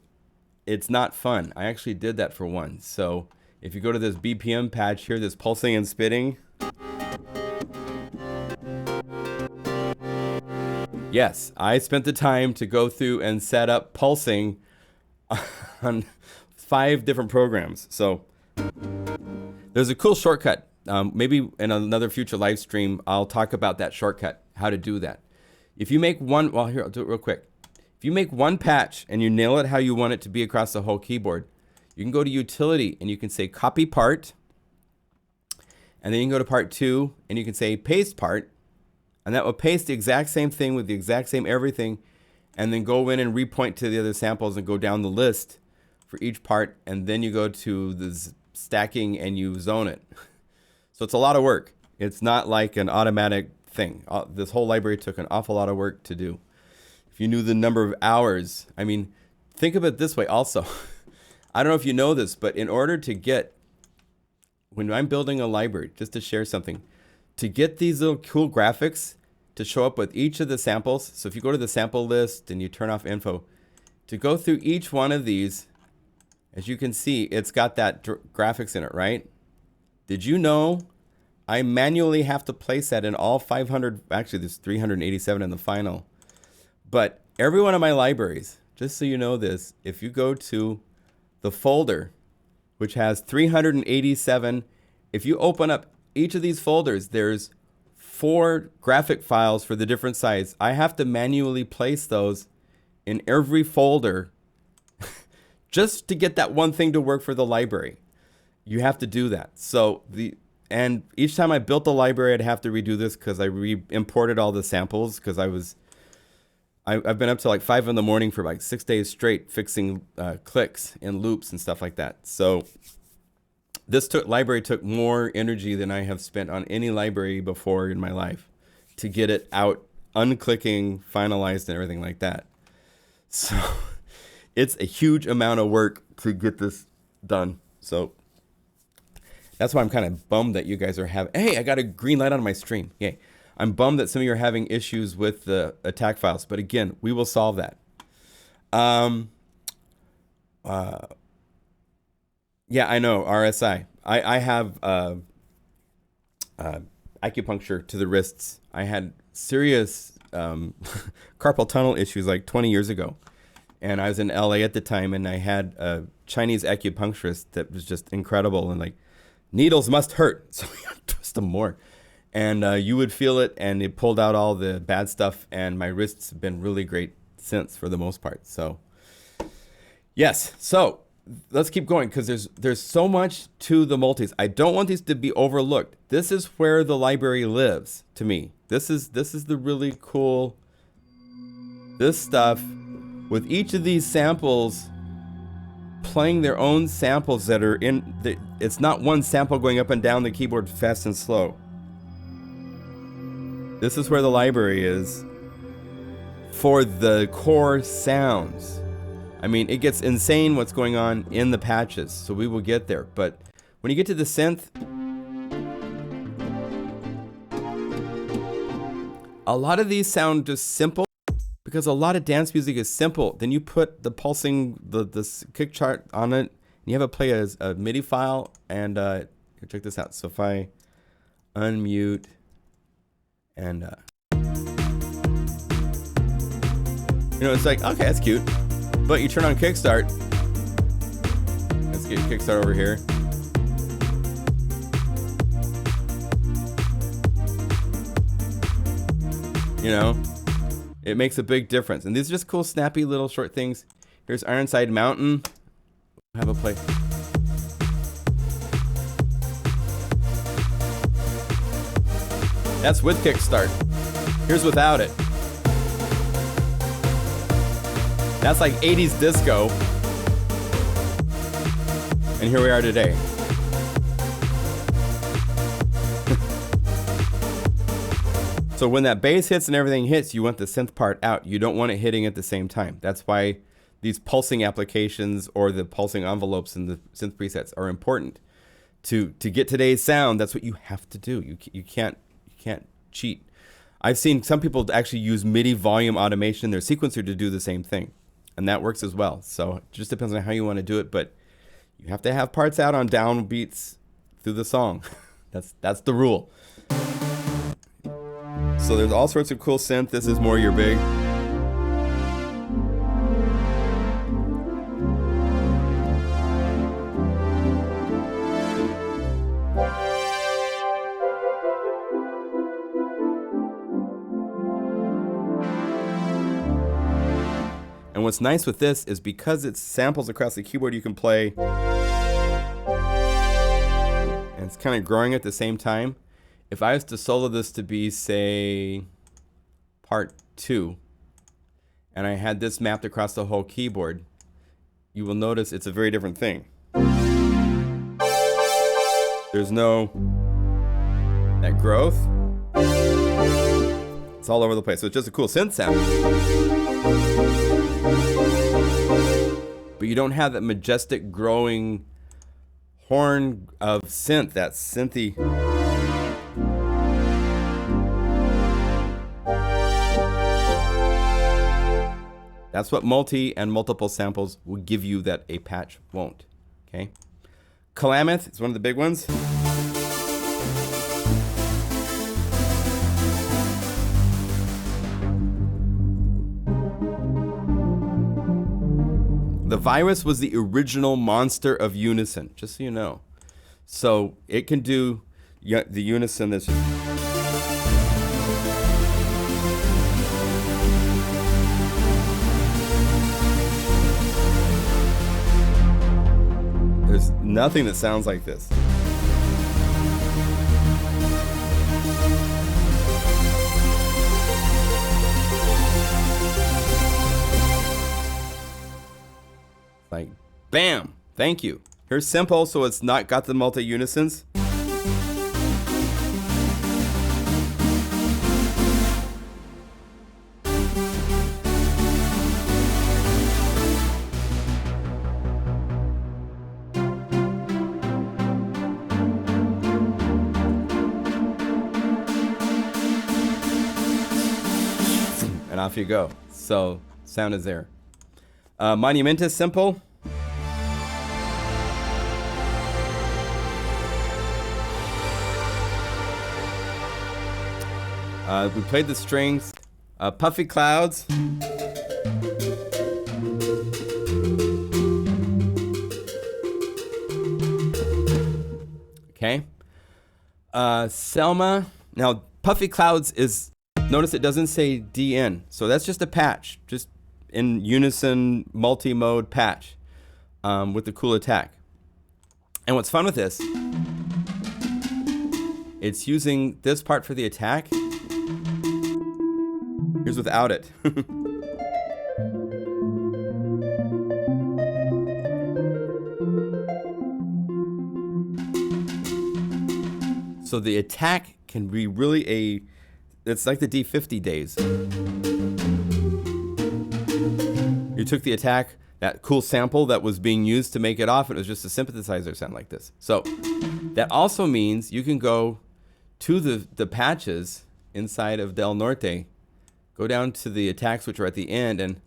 it's not fun. I actually did that for one. So if you go to this BPM patch here, this pulsing and spitting. Yes, I spent the time to go through and set up pulsing on 5 different programs. So there's a cool shortcut. Maybe in another future live stream, I'll talk about that shortcut, how to do that. If you make one, well, here, I'll do it real quick. If you make one patch and you nail it how you want it to be across the whole keyboard, you can go to utility and you can say copy part, and then you can go to part 2 and you can say paste part, and that will paste the exact same thing with the exact same everything, and then go in and repoint to the other samples and go down the list for each part, and then you go to the stacking and you zone it. So it's a lot of work. It's not like an automatic thing. This whole library took an awful lot of work to do. If you knew the number of hours, I mean, think of it this way also. I don't know if you know this, but in order to get, when I'm building a library, just to share something, to get these little cool graphics to show up with each of the samples, so if you go to the sample list and you turn off info, to go through each one of these, as you can see, it's got that graphics in it, right? Did you know I manually have to place that in all 500, actually there's 387 in the final, but every one of my libraries, just so you know this, if you go to the folder, which has 387, if you open up each of these folders, there's 4 graphic files for the different size. I have to manually place those in every folder just to get that one thing to work for the library. You have to do that. So and each time I built the library, I'd have to redo this because I imported all the samples because I've been up to like 5 in the morning for like 6 days straight fixing clicks and loops and stuff like that. So this library took more energy than I have spent on any library before in my life. to get it out, unclicking, finalized, and everything like that. So it's a huge amount of work to get this done. So that's why I'm kind of bummed that you guys are having, hey, I got a green light on my stream. Yay. I'm bummed that some of you are having issues with the attack files, but again, we will solve that. Yeah, I know, RSI. I have acupuncture to the wrists. I had serious carpal tunnel issues like 20 years ago. And I was in LA at the time, and I had a Chinese acupuncturist that was just incredible. And like, needles must hurt, so we gotta twist them more. And you would feel it, and it pulled out all the bad stuff. And my wrists have been really great since, for the most part. So yes, so let's keep going, because there's so much to the multis. I don't want these to be overlooked. This is where the library lives to me. This is the really cool, this stuff with each of these samples playing their own samples that are in the, it's not one sample going up and down the keyboard fast and slow. This is where the library is for the core sounds. I mean, it gets insane what's going on in the patches, so we will get there. But when you get to the synth, a lot of these sound just simple, because a lot of dance music is simple. Then you put the pulsing, the kick chart on it, and you have it play as a MIDI file, and check this out. So if I unmute and, you know, it's like, okay, that's cute. But you turn on Kickstart. Let's get Kickstart over here. You know, it makes a big difference. And these are just cool, snappy little short things. Here's Ironside Mountain. Have a play. That's with Kickstart. Here's without it. That's like 80s disco. And here we are today. So when that bass hits and everything hits, you want the synth part out. You don't want it hitting at the same time. That's why these pulsing applications or the pulsing envelopes in the synth presets are important. To get today's sound, that's what you have to do. You can't cheat. I've seen some people actually use MIDI volume automation in their sequencer to do the same thing. And that works as well. So it just depends on how you want to do it, but you have to have parts out on downbeats through the song. That's the rule. So there's all sorts of cool synth. This is more your big. And what's nice with this is because it's samples across the keyboard you can play, and it's kind of growing at the same time. If I was to solo this to be, say, part 2, and I had this mapped across the whole keyboard, you will notice it's a very different thing. There's no that growth. It's all over the place. So it's just a cool synth sound. But you don't have that majestic growing horn of synth, that synthy. That's what multi and multiple samples will give you that a patch won't. Okay. Klamath is one of the big ones. The virus was the original monster of unison, just so you know. So it can do the unison that's just... There's nothing that sounds like this. Like, bam, thank you. Here's simple, so it's not got the multi-unisons. And off you go. So sound is there. Monument is simple. We played the strings. Puffy Clouds. Okay. Selma. Now, Puffy Clouds is, notice it doesn't say DN. So that's just a patch, just in unison multi-mode patch with the cool attack. And what's fun with this, it's using this part for the attack. Here's without it. So the attack can be really it's like the D50 days. You took the attack, that cool sample that was being used to make it off, and it was just a synthesizer sound like this. So that also means you can go to the patches inside of Del Norte, go down to the attacks which are at the end, and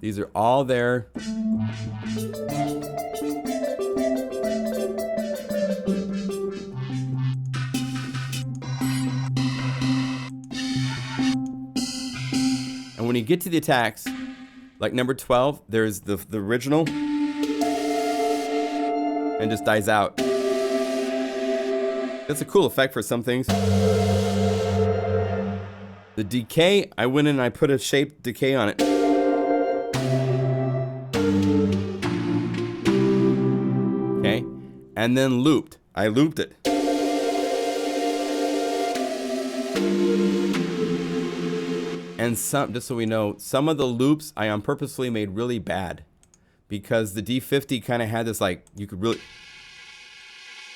these are all there. And when you get to the attacks, like number 12, there's the original, and just dies out. That's a cool effect for some things. The decay, I went in and I put a shaped decay on it. Okay, and then looped. I looped it. And some, just so we know, some of the loops I purposely made really bad because the D50 kind of had this, like, you could really,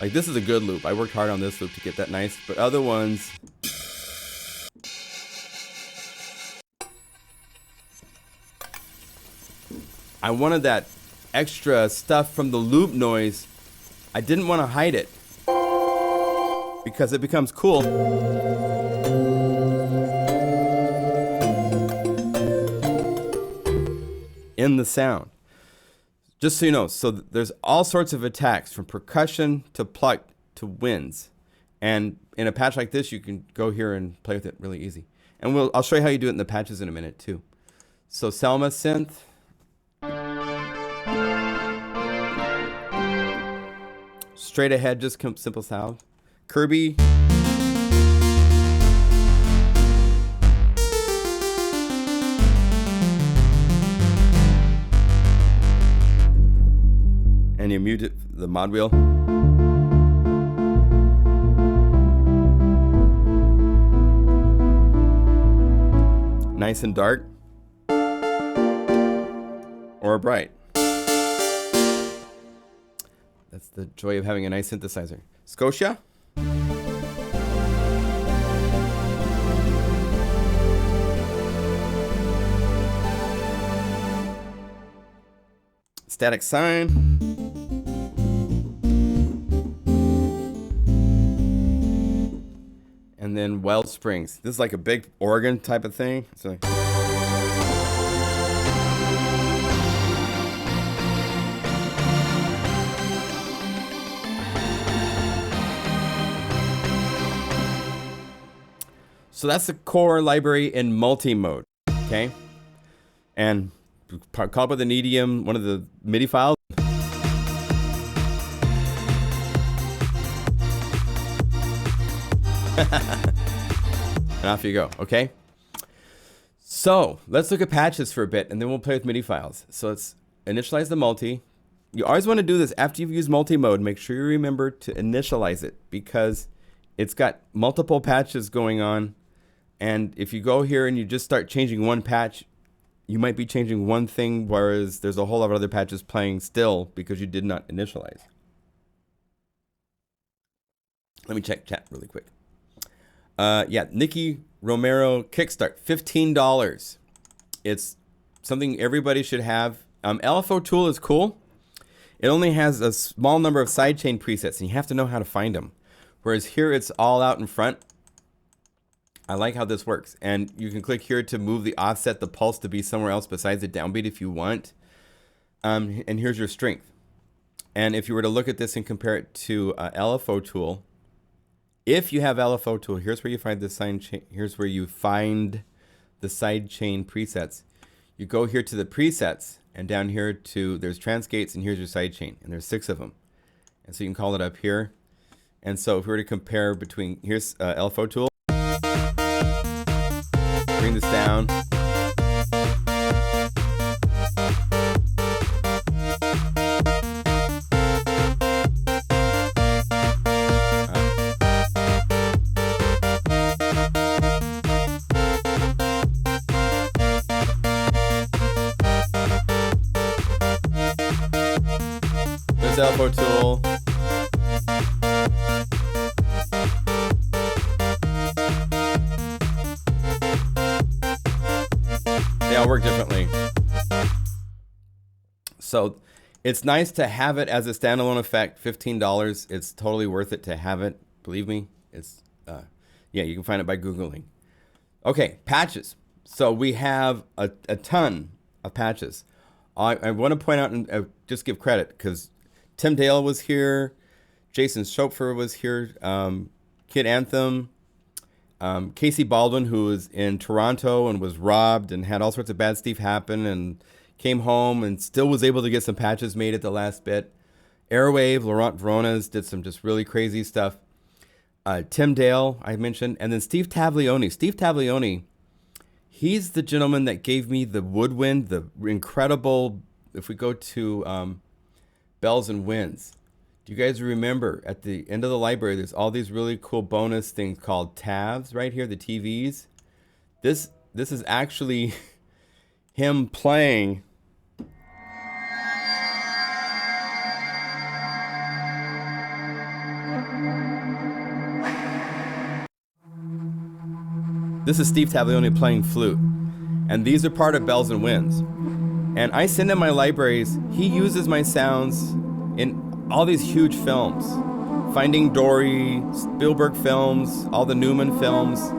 like, this is a good loop. I worked hard on this loop to get that nice, but other ones, I wanted that extra stuff from the loop noise. I didn't want to hide it because it becomes cool. In the sound. Just so you know, so there's all sorts of attacks from percussion to pluck to winds. And in a patch like this, you can go here and play with it really easy. And I'll show you how you do it in the patches in a minute too. So Selma synth. Straight ahead, just simple sound. Kirby. And you mute it, the mod wheel. Nice and dark. Or bright. That's the joy of having a nice synthesizer. Scotia. Static Sine. And then Wellsprings. This is like a big organ type of thing. So that's the core library in multi-mode, okay? And call up with an EDM, one of the MIDI files. And off you go, okay? So let's look at patches for a bit, and then we'll play with MIDI files. So let's initialize the multi. You always want to do this after you've used multi-mode. Make sure you remember to initialize it because it's got multiple patches going on. And if you go here and you just start changing one patch, you might be changing one thing, whereas there's a whole lot of other patches playing still because you did not initialize. Let me check chat really quick. Yeah, Nikki Romero Kickstart, $15. It's something everybody should have. LFO tool is cool. It only has a small number of sidechain presets, and you have to know how to find them. Whereas here, it's all out in front. I like how this works. And you can click here to move the offset, the pulse to be somewhere else besides the downbeat if you want. And here's your strength. And if you were to look at this and compare it to LFO tool, if you have LFO tool, here's where you find the sidechain. Here's where you find the sidechain presets. You go here to the presets, and down here to there's transgates, and here's your sidechain, and there's 6 of them. And so you can call it up here. And so if we were to compare between, here's LFO tool. Bring this down. There's LFO tool. They all work differently. So it's nice to have it as a standalone effect. $15. It's totally worth it to have it. Believe me, it's yeah, you can find it by Googling. Okay, patches. So we have a ton of patches. I want to point out and just give credit because Tim Dale was here, Jason Schopfer was here, Kid Anthem, Casey Baldwin, who was in Toronto and was robbed and had all sorts of bad stuff happen and came home and still was able to get some patches made at the last bit. Airwave, Laurent Veronas did some just really crazy stuff. Tim Dale, I mentioned, and then Steve Taglioni. Steve Taglioni, he's the gentleman that gave me the woodwind, the incredible, if we go to Bells and Winds. Do you guys remember at the end of the library, there's all these really cool bonus things called tabs right here, the TVs. This is actually him playing. This is Steve Taglioni playing flute. And these are part of Bells and Winds. And I send him my libraries. He uses my sounds in all these huge films. Finding Dory, Spielberg films, all the Newman films.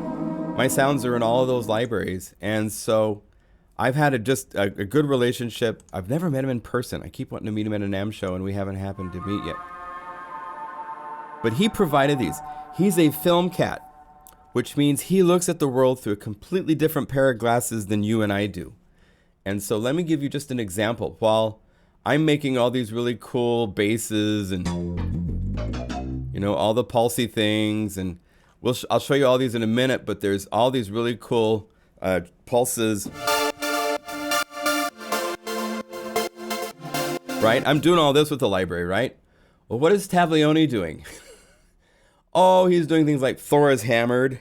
My sounds are in all of those libraries. And so I've had a good relationship. I've never met him in person. I keep wanting to meet him at a NAMM show, and we haven't happened to meet yet. But he provided these. He's a film cat, which means he looks at the world through a completely different pair of glasses than you and I do. And so let me give you just an example. While I'm making all these really cool basses and, you know, all the pulsy things, and I'll show you all these in a minute, but there's all these really cool pulses. Right? I'm doing all this with the library, right? Well, what is Taglioni doing? Oh, he's doing things like Thor is Hammered.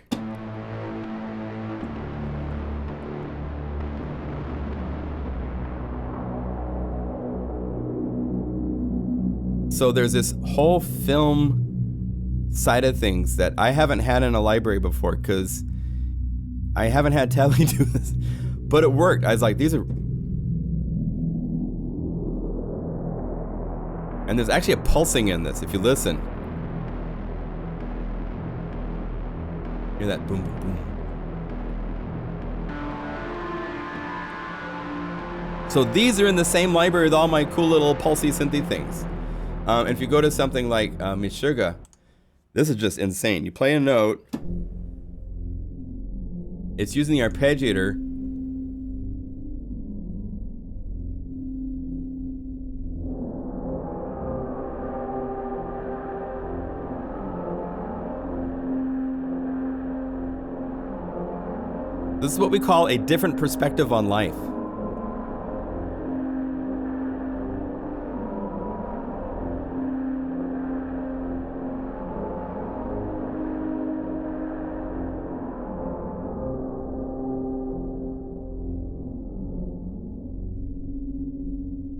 So there's this whole film side of things that I haven't had in a library before because I haven't had Tally do this. But it worked. I was like, these are... And there's actually a pulsing in this, if you listen. Hear that boom, boom, boom. So these are in the same library with all my cool little pulsy synthy things. And if you go to something like Meshuggah, this is just insane. You play a note. It's using the arpeggiator. This is what we call a different perspective on life.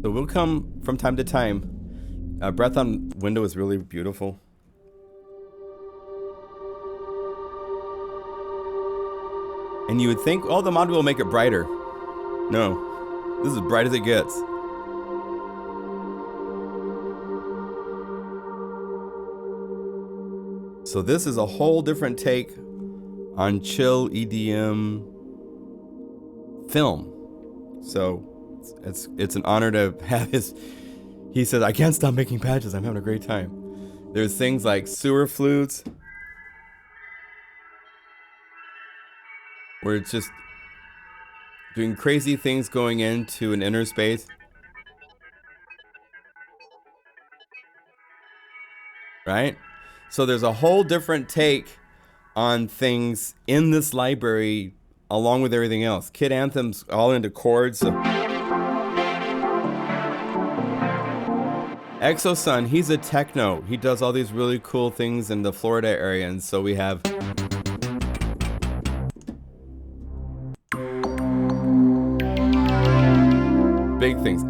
So we'll come from time to time. Breath on Window is really beautiful. And you would think, oh, the mod will make it brighter. No, this is as bright as it gets. So this is a whole different take on chill EDM film. So it's an honor to have his. He says, I can't stop making patches. I'm having a great time. There's things like sewer flutes, where it's just doing crazy things going into an inner space. Right? So there's a whole different take on things in this library along with everything else. Kid Anthem's all into chords. So Exosun, he's a techno. He does all these really cool things in the Florida area. And so we have big things.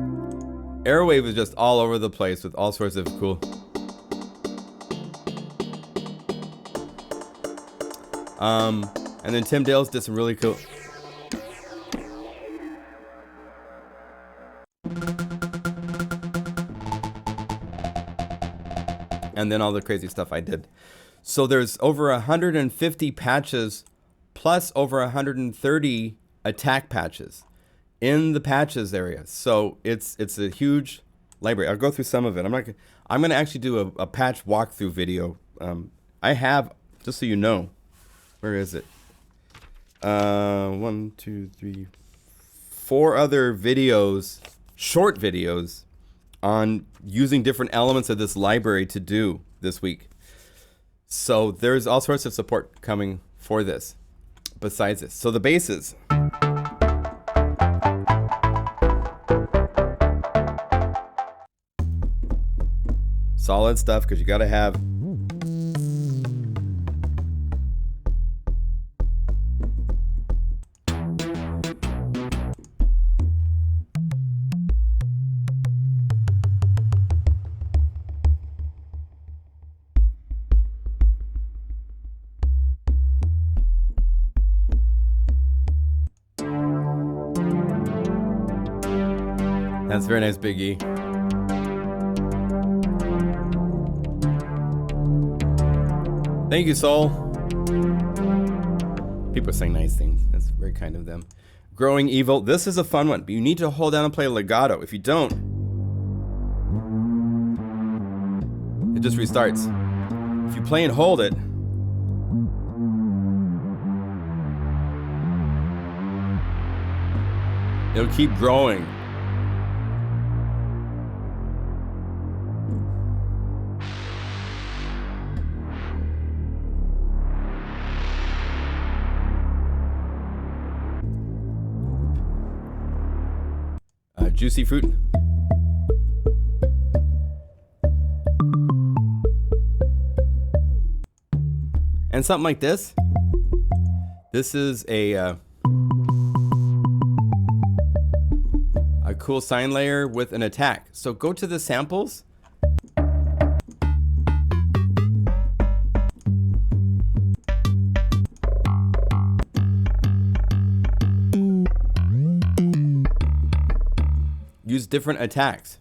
Airwave is just all over the place with all sorts of cool. And then Tim Dales did some really cool. And then all the crazy stuff I did. So there's over 150 patches plus over 130 attack patches in the patches area. So it's a huge library. I'll go through some of it. I'm gonna actually do a patch walkthrough video. I have, just so you know, where is it? 1, 2, 3, 4 other videos, short videos, on using different elements of this library to do this week. So there's all sorts of support coming for this besides this. So the basses. Solid stuff, because you got to have That's very nice, Big E. Thank you, Soul. People are saying nice things. That's very kind of them. Growing Evil. This is a fun one, but you need to hold down and play legato. If you don't, it just restarts. If you play and hold it, it'll keep growing. Juicy Fruit. And something like this. This is a cool sine layer with an attack. So go to the samples. Use different attacks.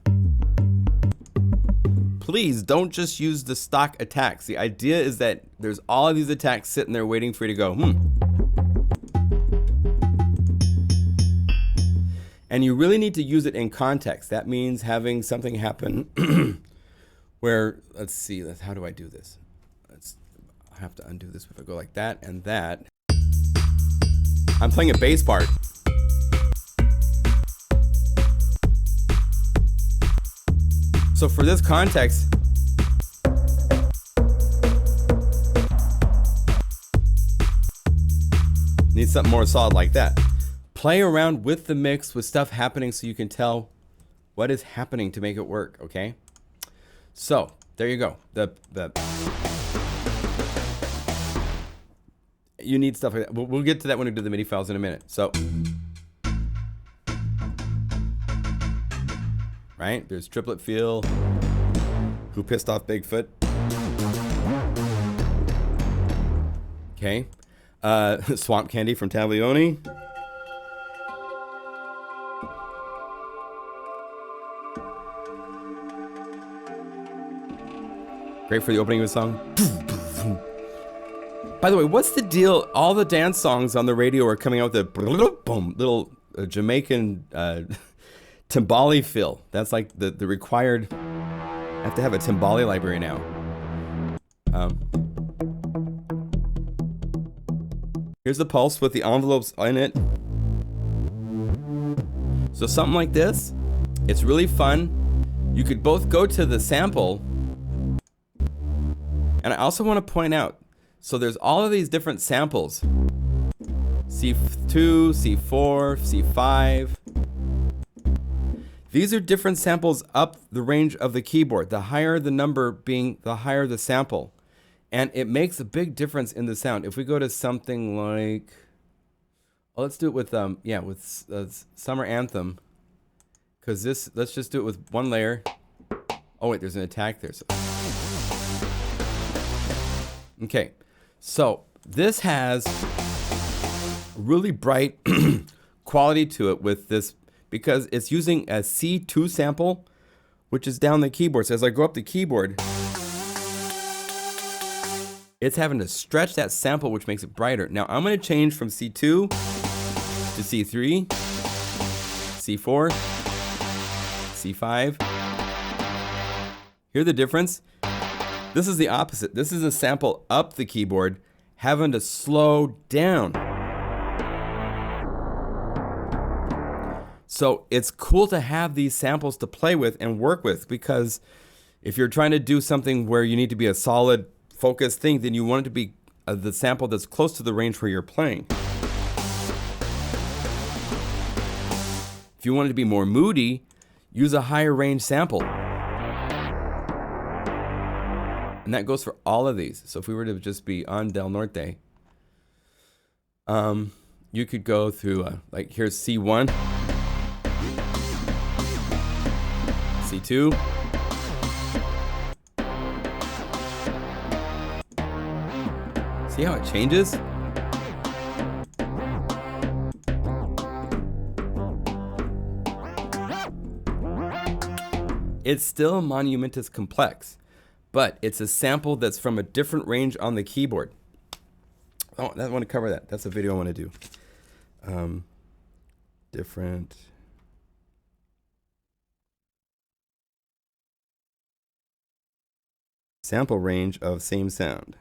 Please don't just use the stock attacks. The idea is that there's all of these attacks sitting there waiting for you to go, And you really need to use it in context. That means having something happen where, let's see, how do I do this? I have to undo this if I go like that and that. I'm playing a bass part. So for this context, need something more solid like that. Play around with the mix with stuff happening so you can tell what is happening to make it work, okay? So there you go. You need stuff like that. We'll get to that when we do the MIDI files in a minute. So right? There's Triplet Feel, Who Pissed Off Bigfoot. Okay. Swamp Candy from Taglioni. Great for the opening of a song. By the way, what's the deal? All the dance songs on the radio are coming out with a boom, little Jamaican timbali fill. That's like the required. I have to have a timbali library now. Here's the pulse with the envelopes in it. So something like this, it's really fun. You could both go to the sample. And I also want to point out, so there's all of these different samples. C2, C4, C5. These are different samples up the range of the keyboard. The higher the number being, the higher the sample. And it makes a big difference in the sound. If we go to something like, well, let's do it with, with Summer Anthem. Because this, let's just do it with one layer. Oh wait, there's an attack there. So. Okay, so this has really bright quality to it with this because it's using a C2 sample, which is down the keyboard. So as I go up the keyboard, it's having to stretch that sample, which makes it brighter. Now I'm going to change from C2 to C3, C4, C5. Hear the difference? This is the opposite. This is a sample up the keyboard, having to slow down. So it's cool to have these samples to play with and work with, because if you're trying to do something where you need to be a solid, focused thing, then you want it to be the sample that's close to the range where you're playing. If you want it to be more moody, use a higher range sample. And that goes for all of these. So if we were to just be on Del Norte, you could go through, like here's C1, C2, see how it changes? It's still monumentous complex, but it's a sample that's from a different range on the keyboard. Oh, I want to cover that. That's a video I want to do. Different. Sample range of same sound.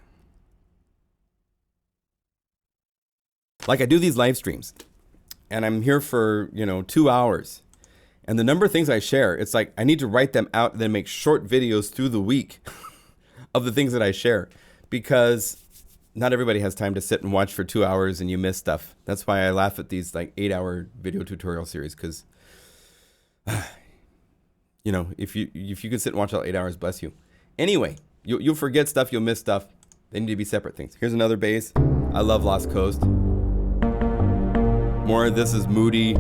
Like I do these live streams and I'm here for, 2 hours. And the number of things I share, it's like I need to write them out and then make short videos through the week of the things that I share, because not everybody has time to sit and watch for 2 hours and you miss stuff. That's why I laugh at these like 8-hour video tutorial series, because if you could sit and watch all 8 hours, bless you. Anyway, you'll forget stuff, you'll miss stuff. They need to be separate things. Here's another bass. I love Lost Coast. More of this is moody.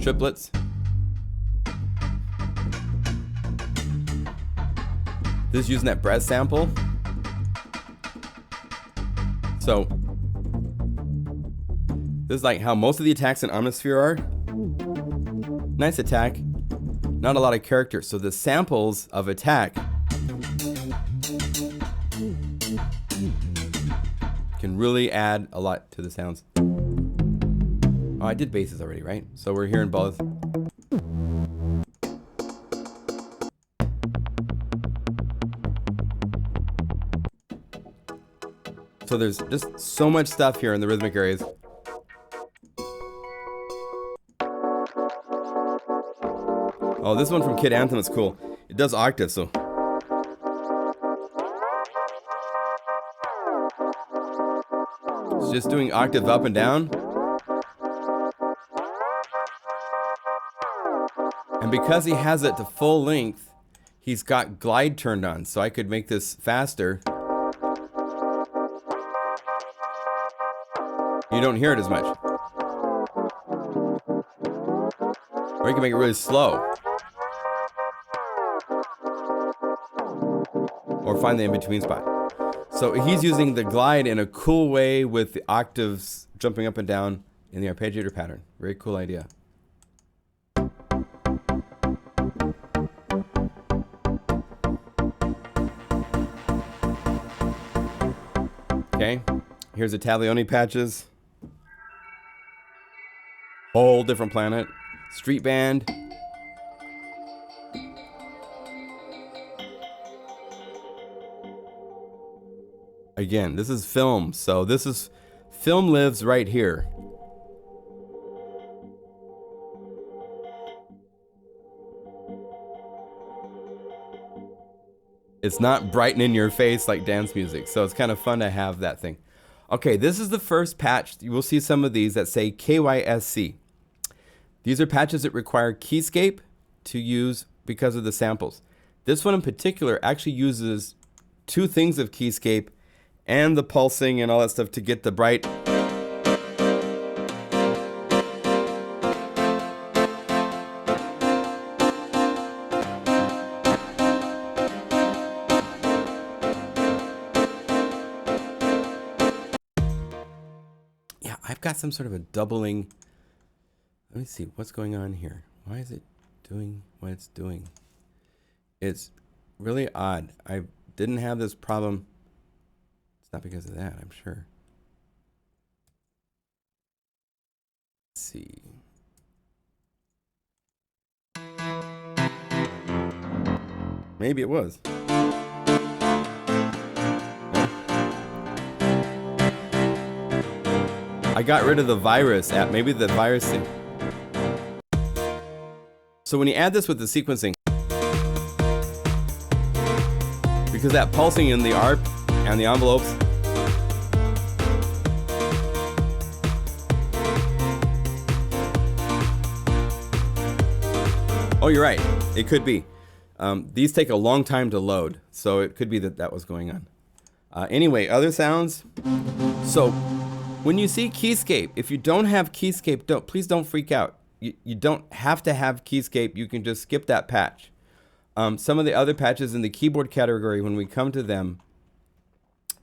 Triplets. This is using that brass sample. So this is like how most of the attacks in Omnisphere are. Nice attack, not a lot of character. So the samples of attack can really add a lot to the sounds. Oh, I did basses already, right? So we're hearing both. So there's just so much stuff here in the rhythmic areas. Oh, this one from Kid Anthem is cool. It does octaves, so. It's just doing octave up and down. And because he has it to full length, he's got glide turned on, so I could make this faster. You don't hear it as much. Or you can make it really slow. Or find the in-between spot. So he's using the glide in a cool way with the octaves jumping up and down in the arpeggiator pattern. Very cool idea. Okay, here's the Taglioni patches. Whole different planet. Street band. Again, this is film, so this is film lives right here. It's not bright and in your face like dance music, so it's kind of fun to have that thing. Okay, this is the first patch. You will see some of these that say KYSC. These are patches that require keyscape to use because of the samples. This one in particular actually uses two things of keyscape and the pulsing and all that stuff to get the bright. Yeah, I've got some sort of a doubling. Let me see what's going on here. Why is it doing what it's doing? It's really odd. I didn't have this problem. It's not because of that, I'm sure. Let's see. Maybe it was. I got rid of the virus app. Maybe the virus thing. So when you add this with the sequencing, because that pulsing in the ARP and the envelopes, oh, you're right. It could be. These take a long time to load, so it could be that that was going on. Anyway, other sounds. So when you see keyscape, if you don't have keyscape, please don't freak out. You don't have to have keyscape. You can just skip that patch. Some of the other patches in the keyboard category, when we come to them,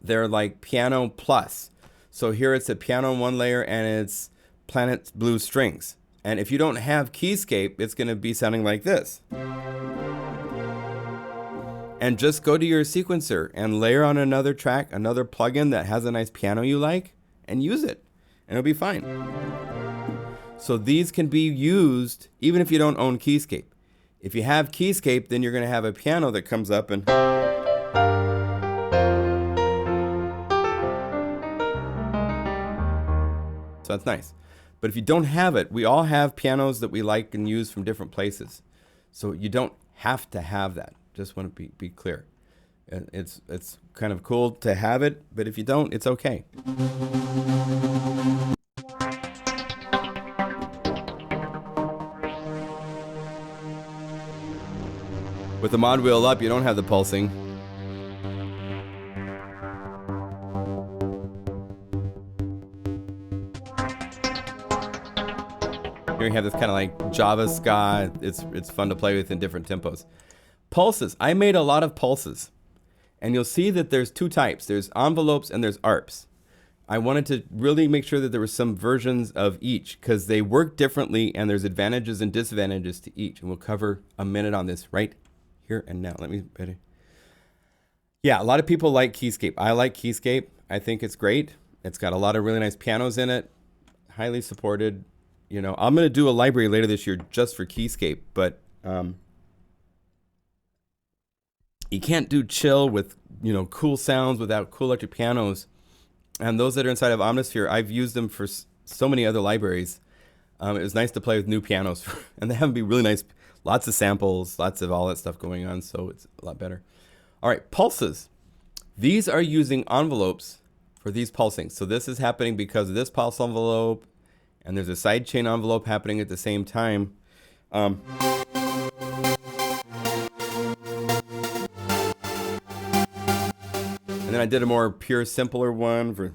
they're like piano plus. So here it's a piano in one layer and it's planet blue strings. And if you don't have keyscape, it's going to be sounding like this. And just go to your sequencer and layer on another track, another plugin that has a nice piano you like, and use it. And it'll be fine. So these can be used even if you don't own keyscape. If you have keyscape, then you're going to have a piano that comes up and... So that's nice. But if you don't have it, we all have pianos that we like and use from different places. So you don't have to have that. Just want to be clear. It's kind of cool to have it, but if you don't, it's okay. With the mod wheel up, you don't have the pulsing. Here you have this kind of like Java ska. It's fun to play with in different tempos. Pulses. I made a lot of pulses. And you'll see that there's two types. There's envelopes and there's ARPs. I wanted to really make sure that there were some versions of each because they work differently and there's advantages and disadvantages to each. And we'll cover a minute on this right here and now. Let me better. Yeah, a lot of people like keyscape. I like keyscape. I think it's great. It's got a lot of really nice pianos in it. Highly supported. You know, I'm going to do a library later this year just for keyscape, but you can't do chill with, you know, cool sounds without cool electric pianos. And those that are inside of Omnisphere, I've used them for so many other libraries. It was nice to play with new pianos, and they have to be really nice. Lots of samples, lots of all that stuff going on, so it's a lot better. All right, pulses. These are using envelopes for these pulsing. So this is happening because of this pulse envelope, and there's a sidechain envelope happening at the same time. And then I did a more pure, simpler one for...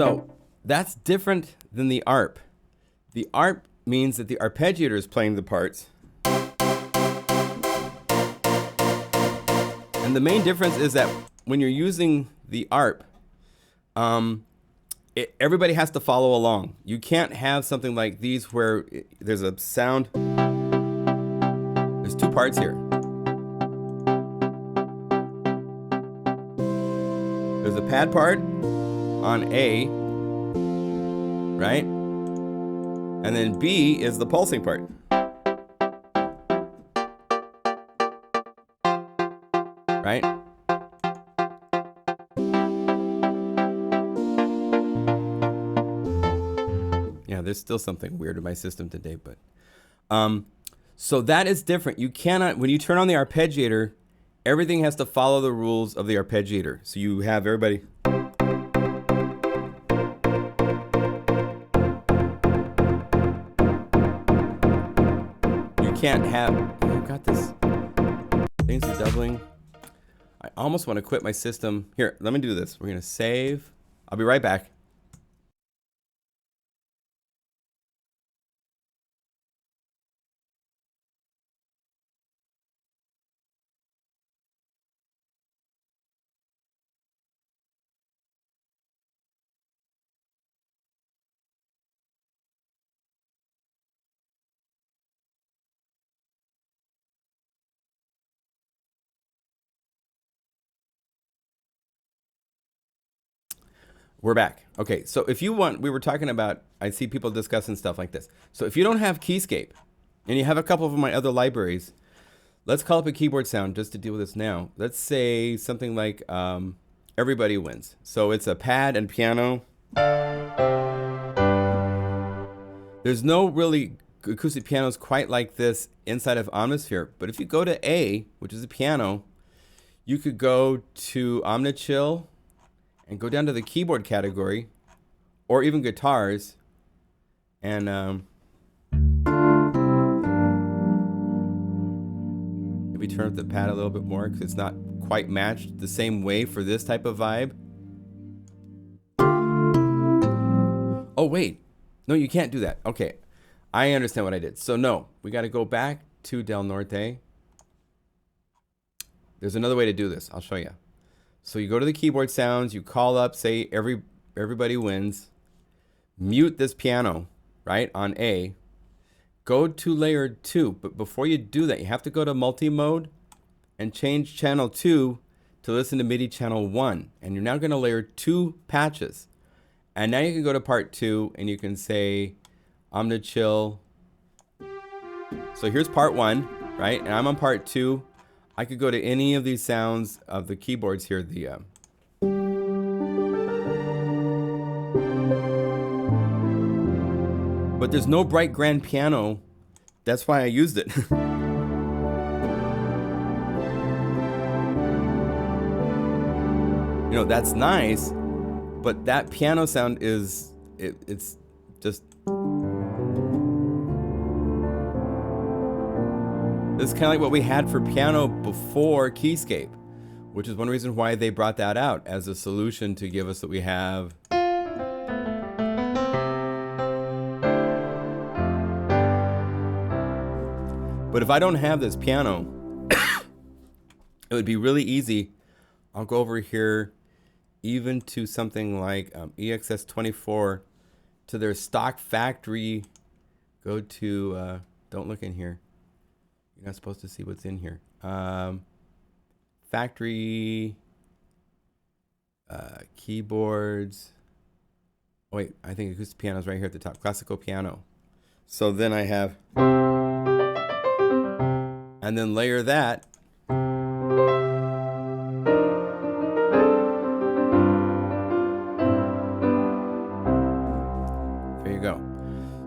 So that's different than the ARP. The ARP means that the arpeggiator is playing the parts. And the main difference is that when you're using the ARP, everybody has to follow along. You can't have something like these where there's a sound. There's two parts here. There's a pad part on A, right? And then B is the pulsing part. Right? Yeah, there's still something weird in my system today, but so that is different. You cannot, when you turn on the arpeggiator, everything has to follow the rules of the arpeggiator. So you have everybody. You can't have, I've got this, things are doubling. I almost want to quit my system. Here, let me do this. We're going to save. I'll be right back. We're back. Okay, so if you want, we were talking about, I see people discussing stuff like this. So if you don't have Keyscape, and you have a couple of my other libraries, let's call up a keyboard sound just to deal with this now. Let's say something like Everybody Wins. So it's a pad and piano. There's no really acoustic pianos quite like this inside of Omnisphere. But if you go to A, which is a piano, you could go to Omnichill and go down to the keyboard category, or even guitars, and maybe turn up the pad a little bit more because it's not quite matched the same way for this type of vibe. Oh wait, no, you can't do that. Okay, I understand what I did. So no, we got to go back to Del Norte. There's another way to do this. I'll show you. So you go to the keyboard sounds, you call up, say Everybody Wins, mute this piano, right, on A, go to layer 2, but before you do that, you have to go to multi-mode and change channel 2 to listen to MIDI channel 1, and you're now going to layer 2 patches. And now you can go to part 2, and you can say Omnichill. So here's part 1, right, and I'm on part 2. I could go to any of these sounds of the keyboards here. But there's no bright grand piano. That's why I used it. You know, that's nice, but that piano sound is, it's just, this is kind of like what we had for piano before Keyscape, which is one reason why they brought that out as a solution to give us what we have. But if I don't have this piano, it would be really easy. I'll go over here even to something like EXS24 to their stock factory. Go to, don't look in here. You're not supposed to see what's in here. Factory, keyboards. Oh, wait, I think acoustic piano is right here at the top. Classical piano. So then I have, and then layer that. There you go.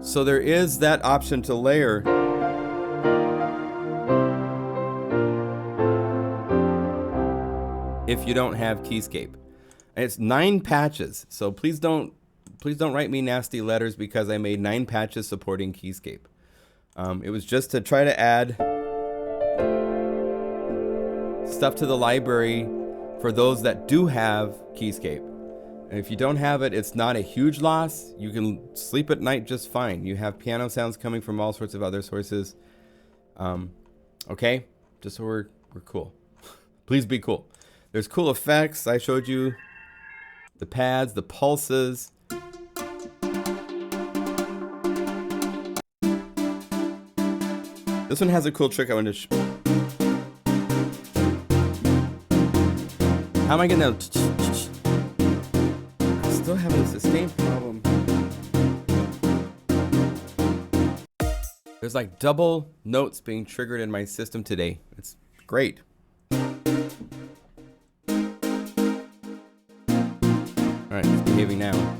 So there is that option to layer. If you don't have Keyscape. And it's 9 patches, so please don't write me nasty letters because I made 9 patches supporting Keyscape. It was just to try to add stuff to the library for those that do have Keyscape. And if you don't have it, it's not a huge loss. You can sleep at night just fine. You have piano sounds coming from all sorts of other sources. Okay, just so we're cool. Please be cool. There's cool effects. I showed you the pads, the pulses. This one has a cool trick I wanted to how am I getting that? I'm still having a sustain problem. There's like double notes being triggered in my system today. It's great. Alright, it's behaving now.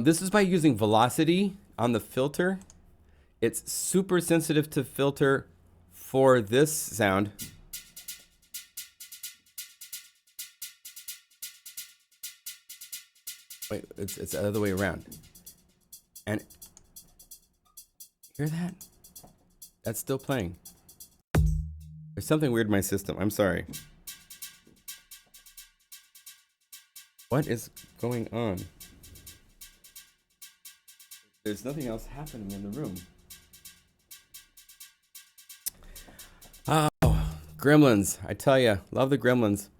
This is by using velocity on the filter. It's super sensitive to filter for this sound. Wait, it's the other way around. And hear that? That's still playing. There's something weird in my system. I'm sorry. What is going on? There's nothing else happening in the room. Oh, gremlins. I tell you, love the gremlins.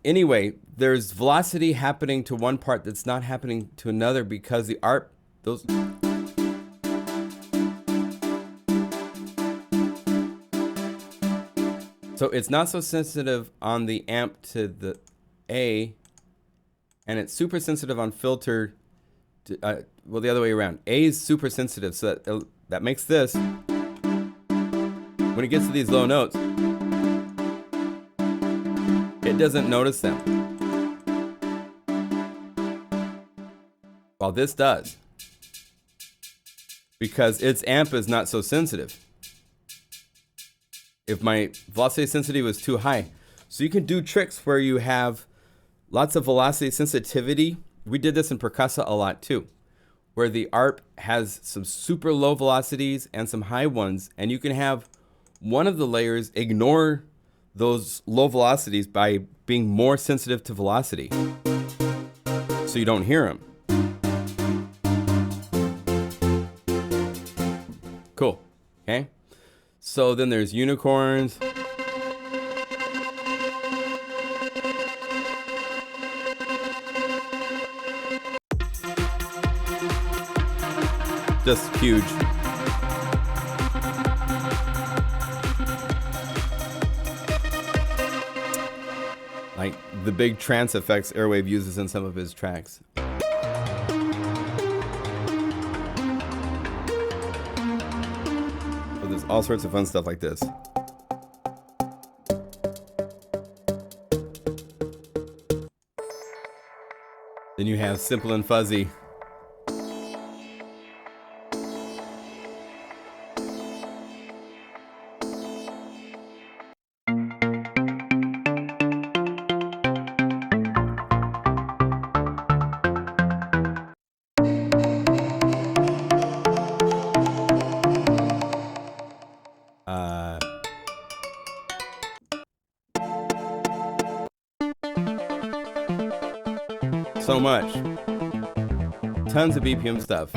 Anyway, there's velocity happening to one part that's not happening to another because the ARP, those... So it's not so sensitive on the amp to the A, and it's super sensitive on filter, to, well, the other way around. A is super sensitive, so that makes this, when it gets to these low notes, it doesn't notice them. While this does. Because its amp is not so sensitive. If my velocity sensitivity was too high. So you can do tricks where you have lots of velocity sensitivity. We did this in percussive a lot too. Where the ARP has some super low velocities and some high ones. And you can have one of the layers ignore those low velocities by being more sensitive to velocity. So you don't hear them. Cool. Okay. So then there's unicorns. Just huge. Like the big trance effects Airwave uses in some of his tracks. So there's all sorts of fun stuff like this. Then you have Simple and Fuzzy. So much. Tons of BPM stuff.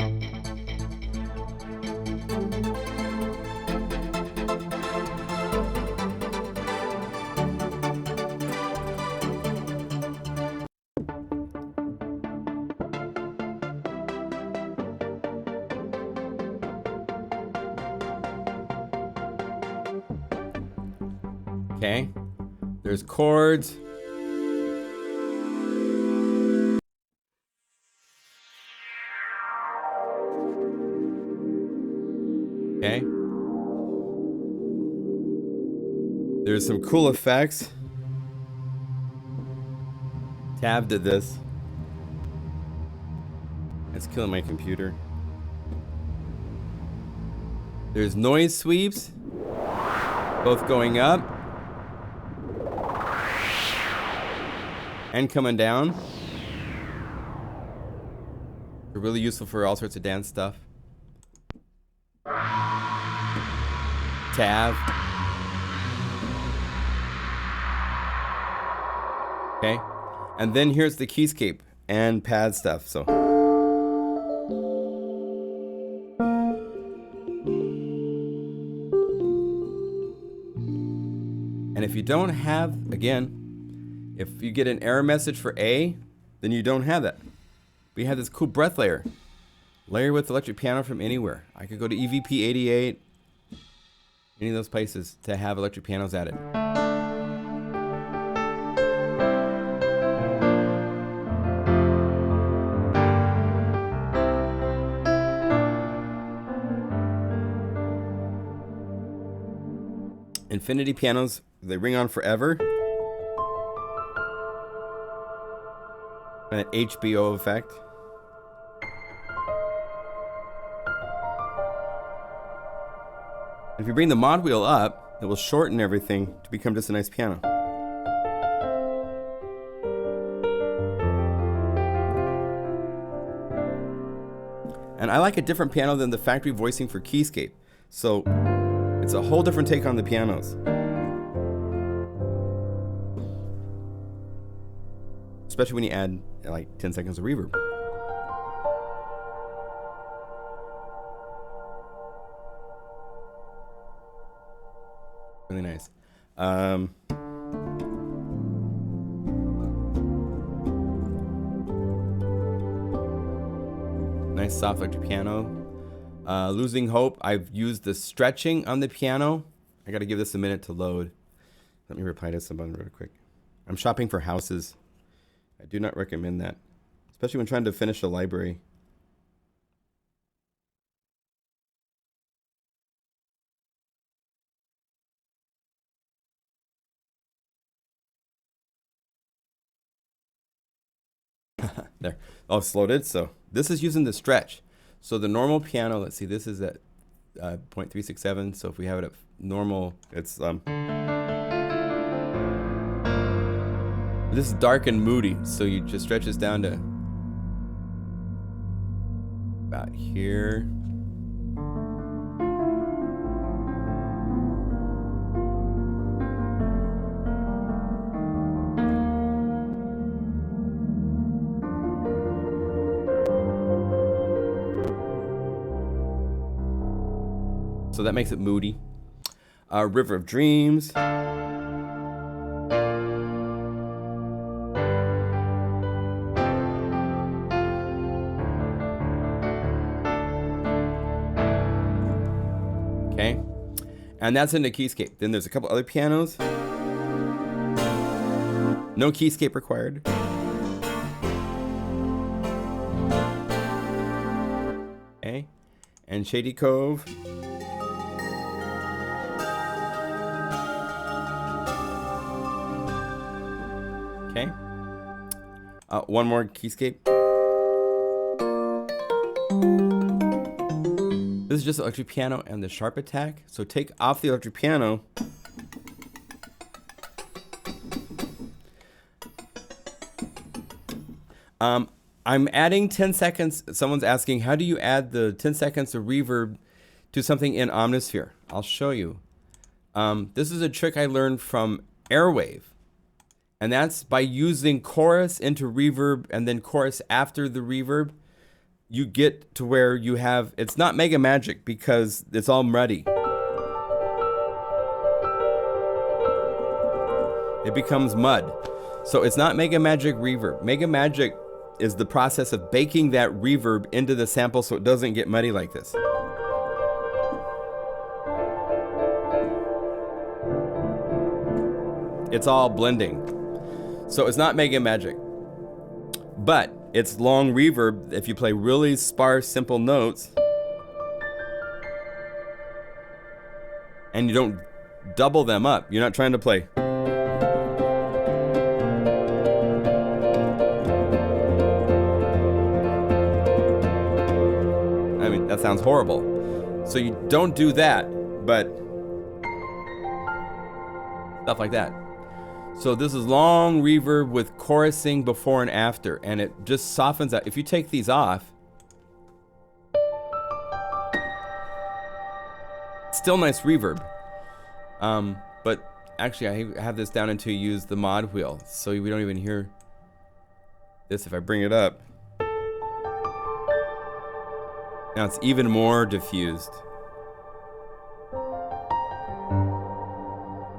Okay. There's chords. Okay. There's some cool effects. Tab did this. It's killing my computer. There's noise sweeps, both going up and coming down. They're really useful for all sorts of dance stuff. Tab. Okay. And then here's the keyscape and pad stuff. So. And if you don't have, again, if you get an error message for A, then you don't have that. We have this cool breath layer. Layer with electric piano from anywhere. I could go to EVP88, any of those places to have electric pianos added. Infinity pianos, they ring on forever. An HBO effect. If you bring the mod wheel up, it will shorten everything to become just a nice piano. And I like a different piano than the factory voicing for keyscape. So it's a whole different take on the pianos. Especially when you add like 10 seconds of reverb. Really nice. Nice soft electric piano. Losing Hope, I've used the stretching on the piano. I gotta give this a minute to load. Let me reply to someone real quick. I'm shopping for houses. I do not recommend that, especially when trying to finish a library. There. Oh, it's loaded. So this is using the stretch. So the normal piano, let's see, this is at 0.367. So if we have it at normal, it's this is dark and moody. So you just stretch this down to about here. So that makes it moody. River of Dreams. Okay. And that's in the keyscape. Then there's a couple other pianos. No keyscape required. Okay. And Shady Cove. Okay. One more keyscape. This is just electric piano and the sharp attack. So take off the electric piano. I'm adding 10 seconds. Someone's asking, how do you add the 10 seconds of reverb to something in Omnisphere? I'll show you. This is a trick I learned from Airwave. And that's by using chorus into reverb and then chorus after the reverb. You get to where you have, it's not Mega Magic because it's all muddy. It becomes mud. So it's not Mega Magic reverb. Mega Magic is the process of baking that reverb into the sample so it doesn't get muddy like this. It's all blending. So it's not Mega Magic, but it's long reverb if you play really sparse, simple notes and you don't double them up. You're not trying to play. I mean, that sounds horrible. So you don't do that, but stuff like that. So this is long reverb with chorusing before and after, and it just softens out. If you take these off, still nice reverb. But actually I have this down until you use the mod wheel, so we don't even hear this, if I bring it up, now it's even more diffused.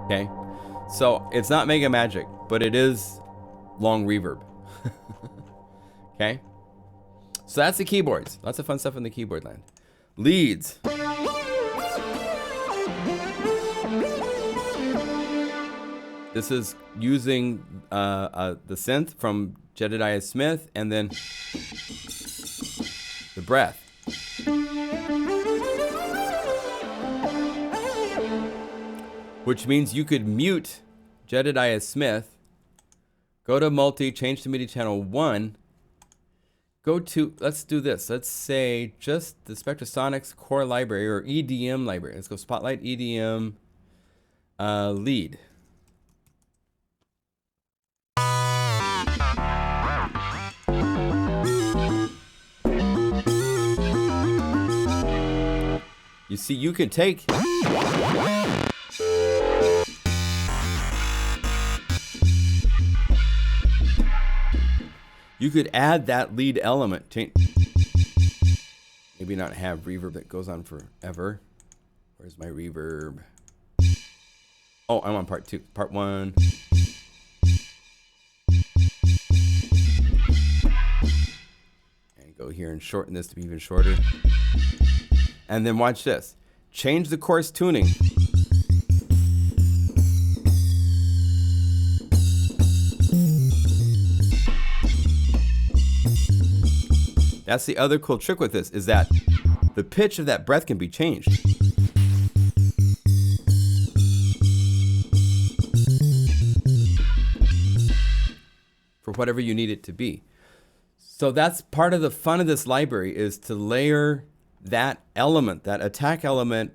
Okay, so it's not mega magic, but it is long reverb. Okay, so that's the keyboards. Lots of fun stuff in the keyboard land. Leads. This is using the synth from Jedediah Smith and then the breath. Which means you could mute Jedediah Smith, go to multi, change to MIDI channel 1, go to, let's do this. Let's say just the Spectrasonics core library or EDM library. Let's go Spotlight EDM lead. You see, you could take you could add that lead element. Maybe not have reverb that goes on forever. Where's my reverb? Oh, I'm on part 2. Part 1. And go here and shorten this to be even shorter. And then watch this. Change the course tuning. That's the other cool trick with this, is that the pitch of that breath can be changed. For whatever you need it to be. So that's part of the fun of this library, is to layer that element, that attack element.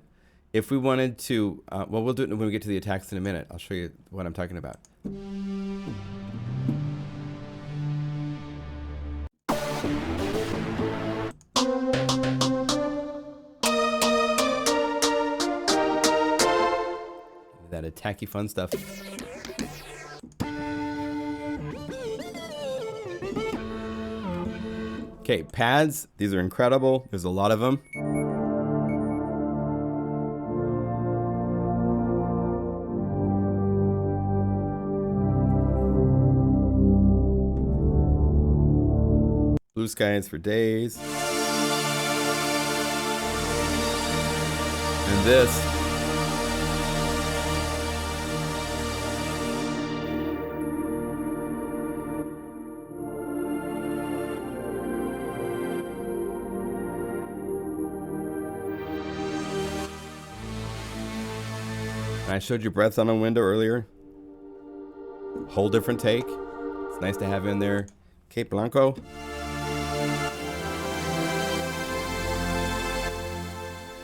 If we wanted to, well, we'll do it when we get to the attacks in a minute. I'll show you what I'm talking about. That attacky fun stuff. Okay, pads. These are incredible. There's a lot of them. Blue skies for days. And this. I showed you breaths on a window earlier. Whole different take. It's nice to have in there. Cape Blanco.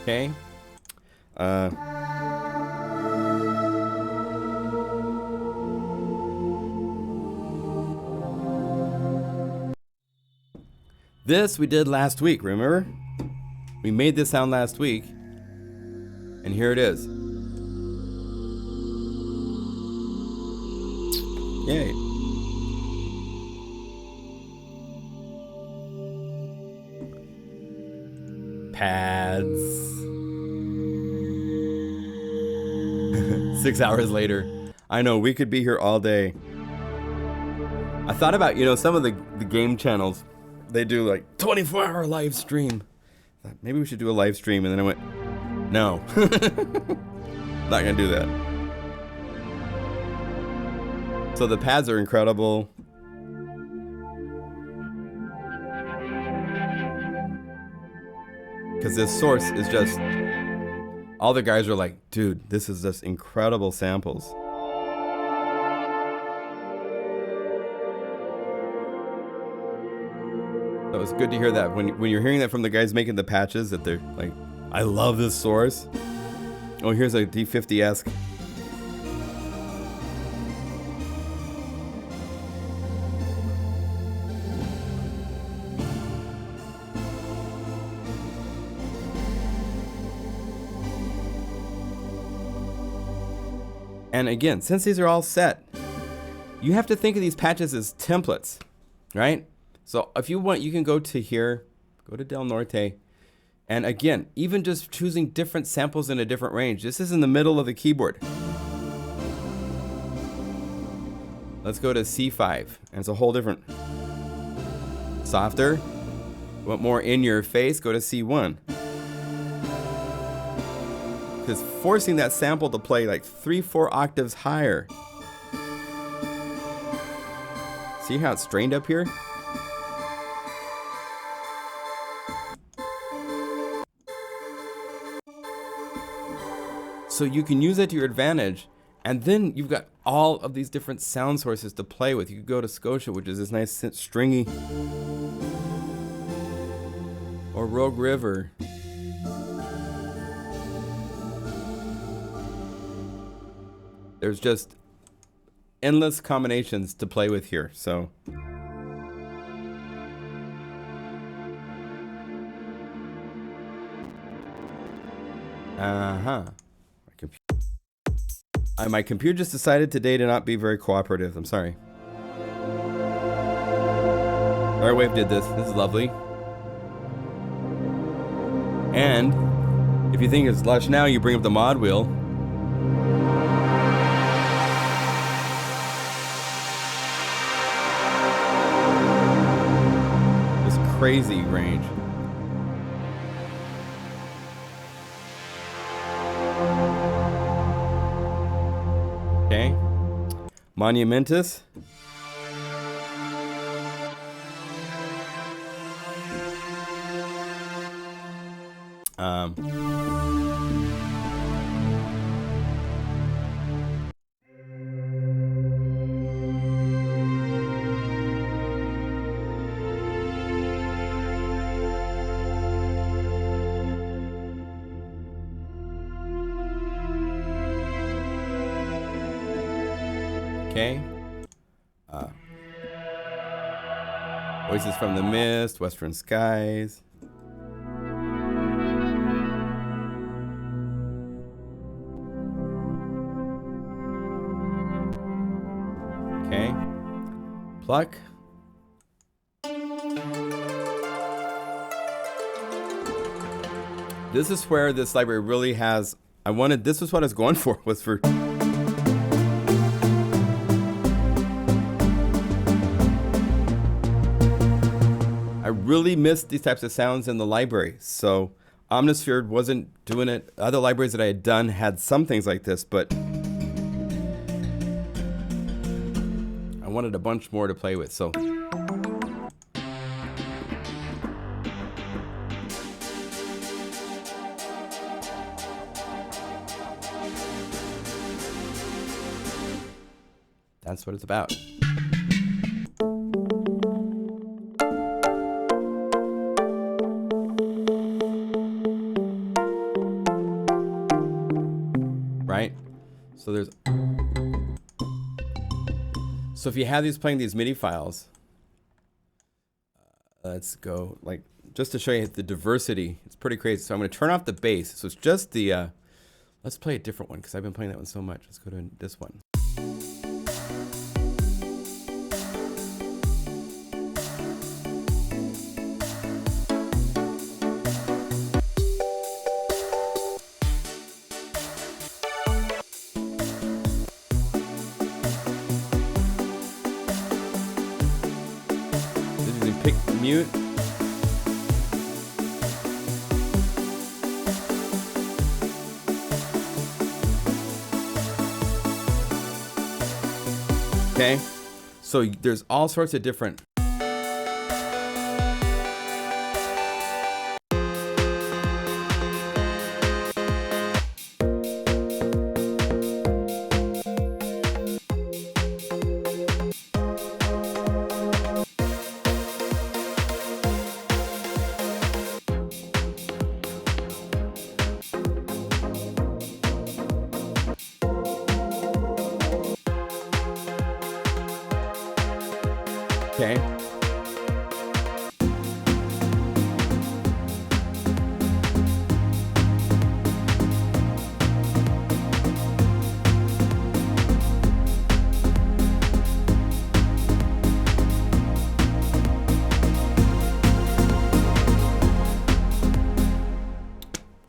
Okay. This we did last week, remember? We made this sound last week. And here it is. Yay. Pads. 6 hours later. I know, we could be here all day. I thought about, some of the game channels, they do like 24-hour live stream. I thought maybe we should do a live stream, and then I went, no. Not gonna do that. So the pads are incredible. Because this source is just, all the guys are like, dude, this is just incredible samples. So it's good to hear that when you're hearing that from the guys making the patches, that they're like, I love this source. Oh, here's a D50-esque. And again, since these are all set, you have to think of these patches as templates. right? So if you want, you can go to here, go to Del Norte, and again, even just choosing different samples in a different range. This is in the middle of the keyboard. Let's go to C5, and it's a whole different, softer. Want more in your face, go to C1. Because forcing that sample to play like 3-4 octaves higher. See how it's strained up here? So you can use that to your advantage, and then you've got all of these different sound sources to play with. You could go to Scotia, which is this nice stringy, or Rogue River. There's just endless combinations to play with here, so. My computer just decided today to not be very cooperative. I'm sorry. Airwave did this. This is lovely. And if you think it's lush now, you bring up the mod wheel. This crazy range. Okay. Monumentus. Okay. Voices from the Mist, Western Skies. Okay. Pluck. This is where this library really has, this was what I was going for, was for I really missed these types of sounds in the library. So Omnisphere wasn't doing it. Other libraries that I had done had some things like this, but I wanted a bunch more to play with. So that's what it's about. Right? So there's, so if you have these playing these MIDI files, let's go, like, just to show you the diversity, it's pretty crazy. So I'm going to turn off the bass. So it's just the, let's play a different one because I've been playing that one so much. Let's go to this one. Pick mute. Okay, so there's all sorts of different. Okay.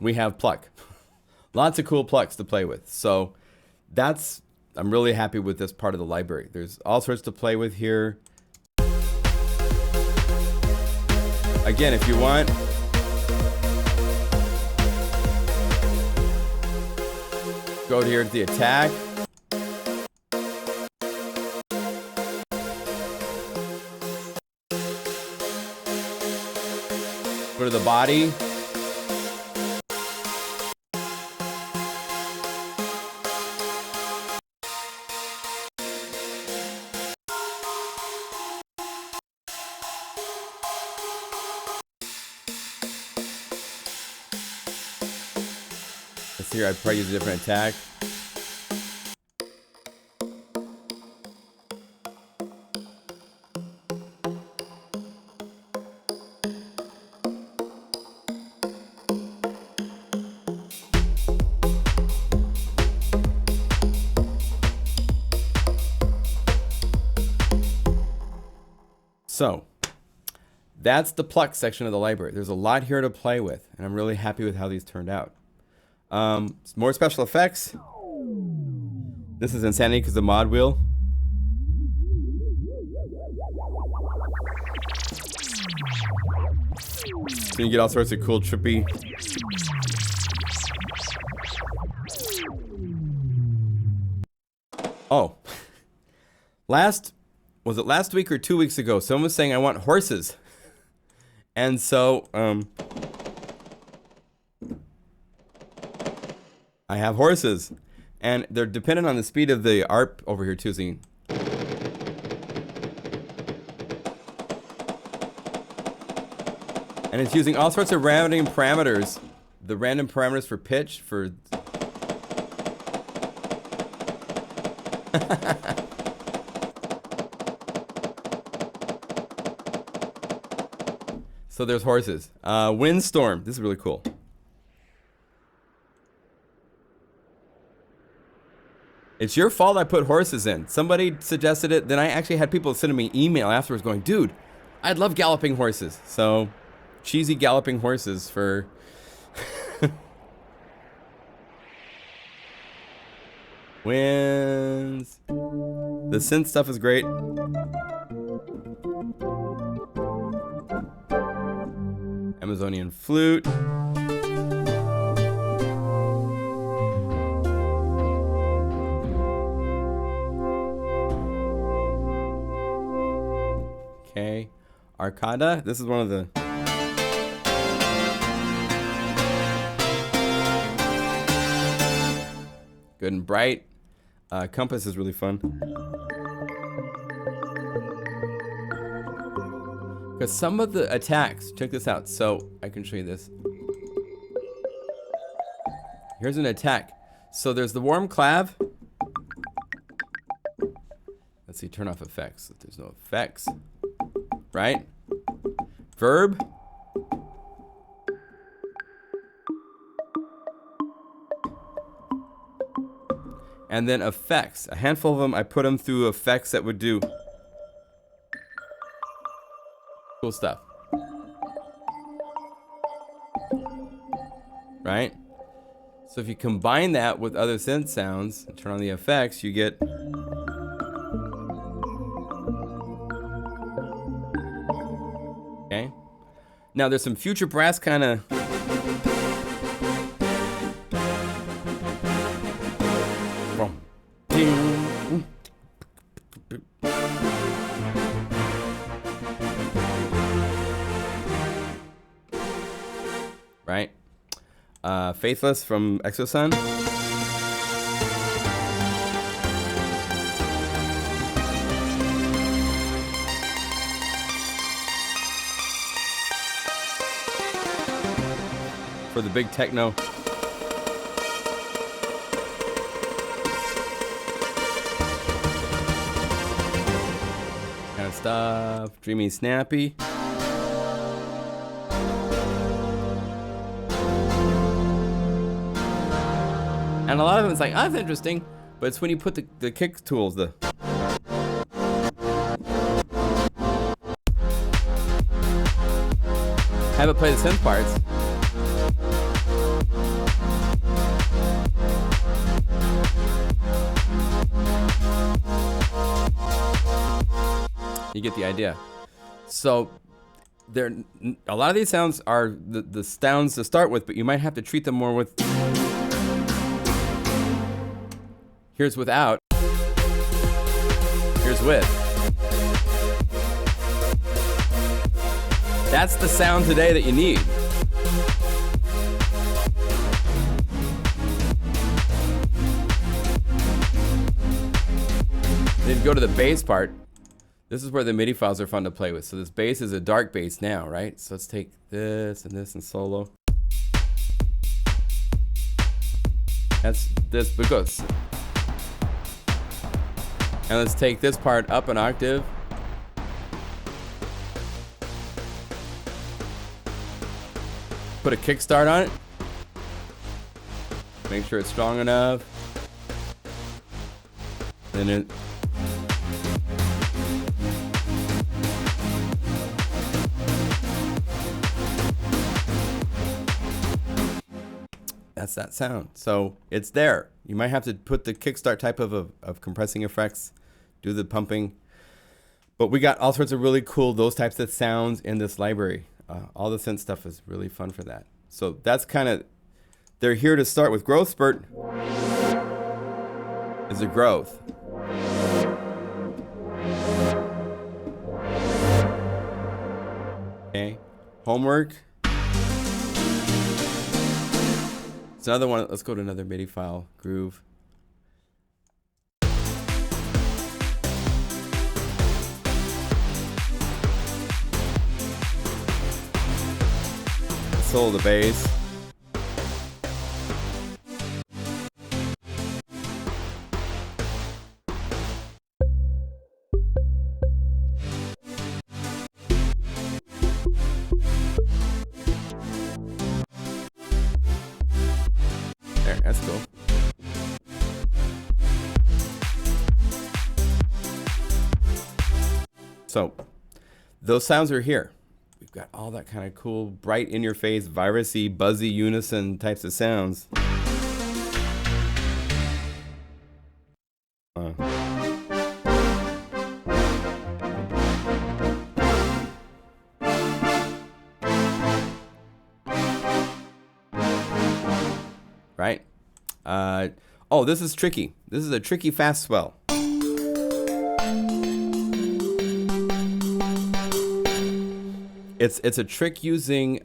we have pluck. Lots of cool plucks to play with. So I'm really happy with this part of the library. There's all sorts to play with here. Again, if you want, go here to the attack. Go to the body. Let's see here, I'd probably use a different attack. So, that's the pluck section of the library. There's a lot here to play with, and I'm really happy with how these turned out. More special effects. This is insanity because the mod wheel. So you get all sorts of cool, trippy. Oh, was it last week or 2 weeks ago? Someone was saying I want horses, and so I have horses, and they're dependent on the speed of the ARP over here too. So and it's using all sorts of random parameters. The random parameters for pitch, for so there's horses. Windstorm. This is really cool. It's your fault I put horses in. Somebody suggested it. Then I actually had people sending me email afterwards going, dude, I'd love galloping horses. So cheesy galloping horses for winds. The synth stuff is great. Amazonian flute. Okay. Arcada. This is one of the good and bright. Compass is really fun. Because some of the attacks, check this out. So I can show you this. Here's an attack. So there's the warm clav. Let's see, turn off effects. There's no effects. Right? Verb. And then effects. A handful of them, I put them through effects that would do cool stuff. Right? So if you combine that with other synth sounds and turn on the effects, you get okay. Now there's some future brass kind of right? Faithless from Exosun. For the big techno. Kind of stuff. Dreamy, snappy. And a lot of them, it's like, oh, that's interesting. But it's when you put the kick tools, have it play the synth parts. You get the idea. So there, a lot of these sounds are the sounds to start with, but you might have to treat them more with. Here's without. Here's with. That's the sound today that you need. Then go to the bass part. This is where the MIDI files are fun to play with. So this bass is a dark bass now, right? So let's take this and this and solo. That's this because. And let's take this part up an octave. Put a kickstart on it. Make sure it's strong enough. Then it. That's that sound. So it's there. You might have to put the kickstart type of compressing effects, do the pumping. But we got all sorts of really cool, those types of sounds in this library. All the synth stuff is really fun for that. So that's kind of, they're here to start with. Growth spurt is a growth. Okay, homework. It's another one. Let's go to another MIDI file, groove. Solo the bass. There, that's cool. So, those sounds are here. We've got all that kind of cool, bright, in-your-face, virusy, buzzy, unison types of sounds. Right? Oh, this is tricky. This is a tricky fast swell. It's a trick using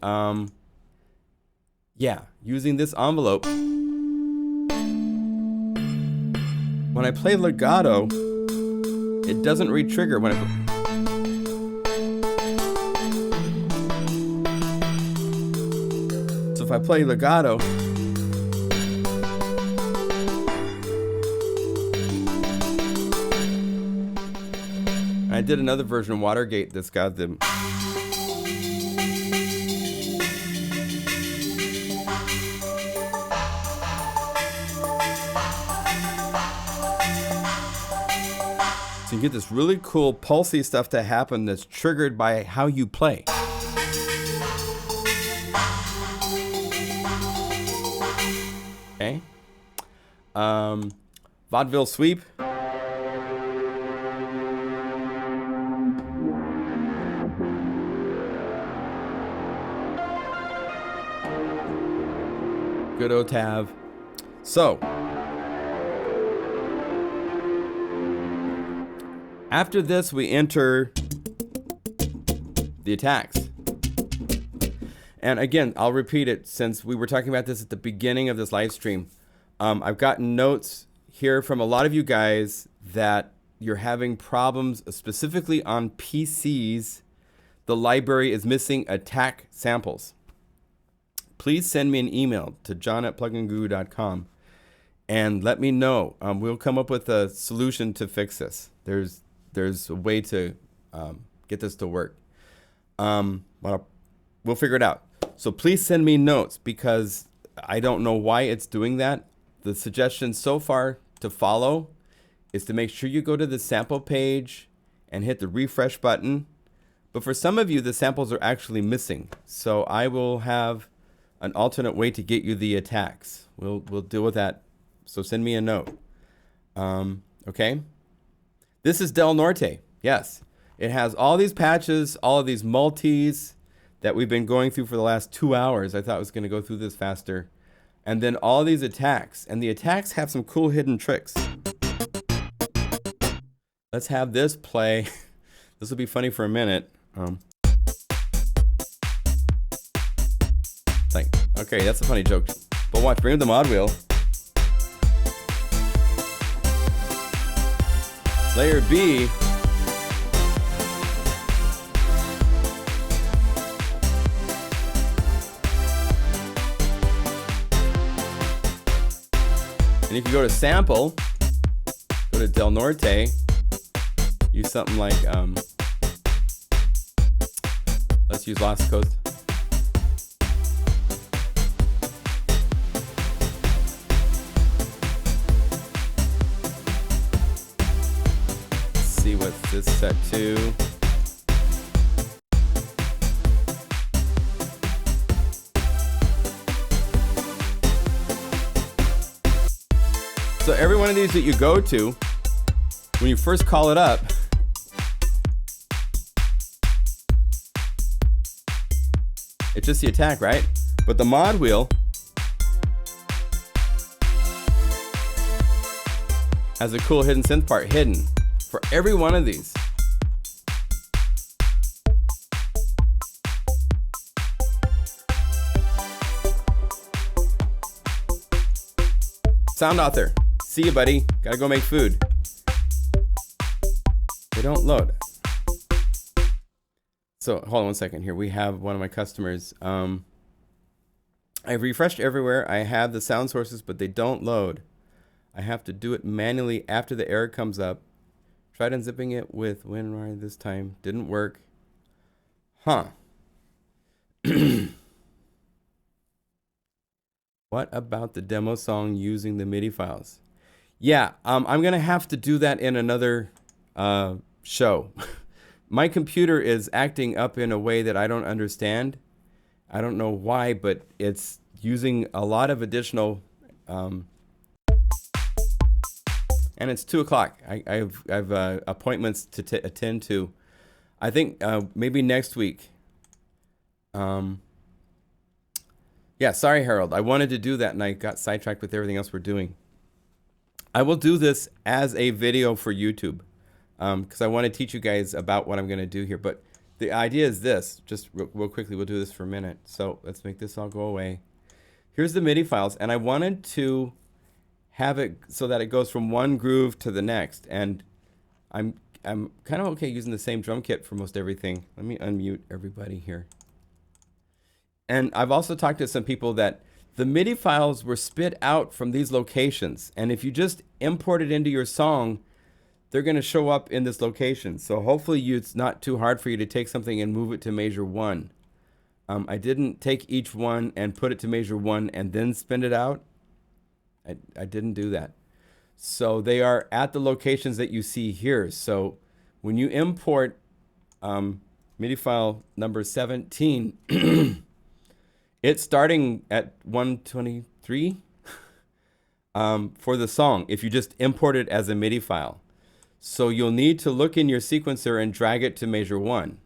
using this envelope. When I play legato, it doesn't re-trigger when I so if I play legato, I did another version of Watergate that's got the so you get this really cool pulsy stuff to happen that's triggered by how you play. Okay. Vaudeville sweep. Good octave. So, after this, we enter the attacks. And again, I'll repeat it since we were talking about this at the beginning of this live stream. I've gotten notes here from a lot of you guys that you're having problems specifically on PCs. The library is missing attack samples. Please send me an email to john@pluginguru.com and let me know. We'll come up with a solution to fix this. There's a way to get this to work. We'll figure it out. So please send me notes because I don't know why it's doing that. The suggestion so far to follow is to make sure you go to the sample page and hit the refresh button. But for some of you, the samples are actually missing. So I will have an alternate way to get you the attacks. We'll deal with that. So send me a note. Okay. This is Del Norte. Yes. It has all these patches, all of these multis that we've been going through for the last 2 hours. I thought I was going to go through this faster. And then all these attacks. And the attacks have some cool hidden tricks. Let's have this play. This will be funny for a minute. Okay, that's a funny joke. But watch, bring up the mod wheel. Layer B. And if you go to sample, go to Del Norte, use something like, let's use Lost Coast. Let's see what's this set to. So every one of these that you go to, when you first call it up, it's just the attack, right? But the mod wheel has a cool hidden synth part hidden for every one of these. Sound author. See you, buddy. Gotta go make food. They don't load. So hold on one second here. We have one of my customers. I've refreshed everywhere. I have the sound sources, but they don't load. I have to do it manually after the error comes up. Tried unzipping it with WinRAR this time. Didn't work. Huh. What about the demo song using the MIDI files? Yeah, I'm going to have to do that in another show. My computer is acting up in a way that I don't understand. I don't know why, but it's using a lot of additional... and it's 2 o'clock. I have appointments to attend to. I think maybe next week. Yeah, sorry, Harold. I wanted to do that, and I got sidetracked with everything else we're doing. I will do this as a video for YouTube because I want to teach you guys about what I'm going to do here. But the idea is this. Just real quickly, we'll do this for a minute. So let's make this all go away. Here's the MIDI files, and I wanted to have it so that it goes from one groove to the next. And I'm kind of okay using the same drum kit for most everything. Let me unmute everybody here. And I've also talked to some people that the MIDI files were spit out from these locations. And if you just import it into your song, they're going to show up in this location. So hopefully it's not too hard for you to take something and move it to measure 1. I didn't take each one and put it to measure 1 and then spin it out. I didn't do that. So they are at the locations that you see here. So when you import MIDI file number 17, it's starting at 123 for the song if you just import it as a MIDI file. So you'll need to look in your sequencer and drag it to measure 1.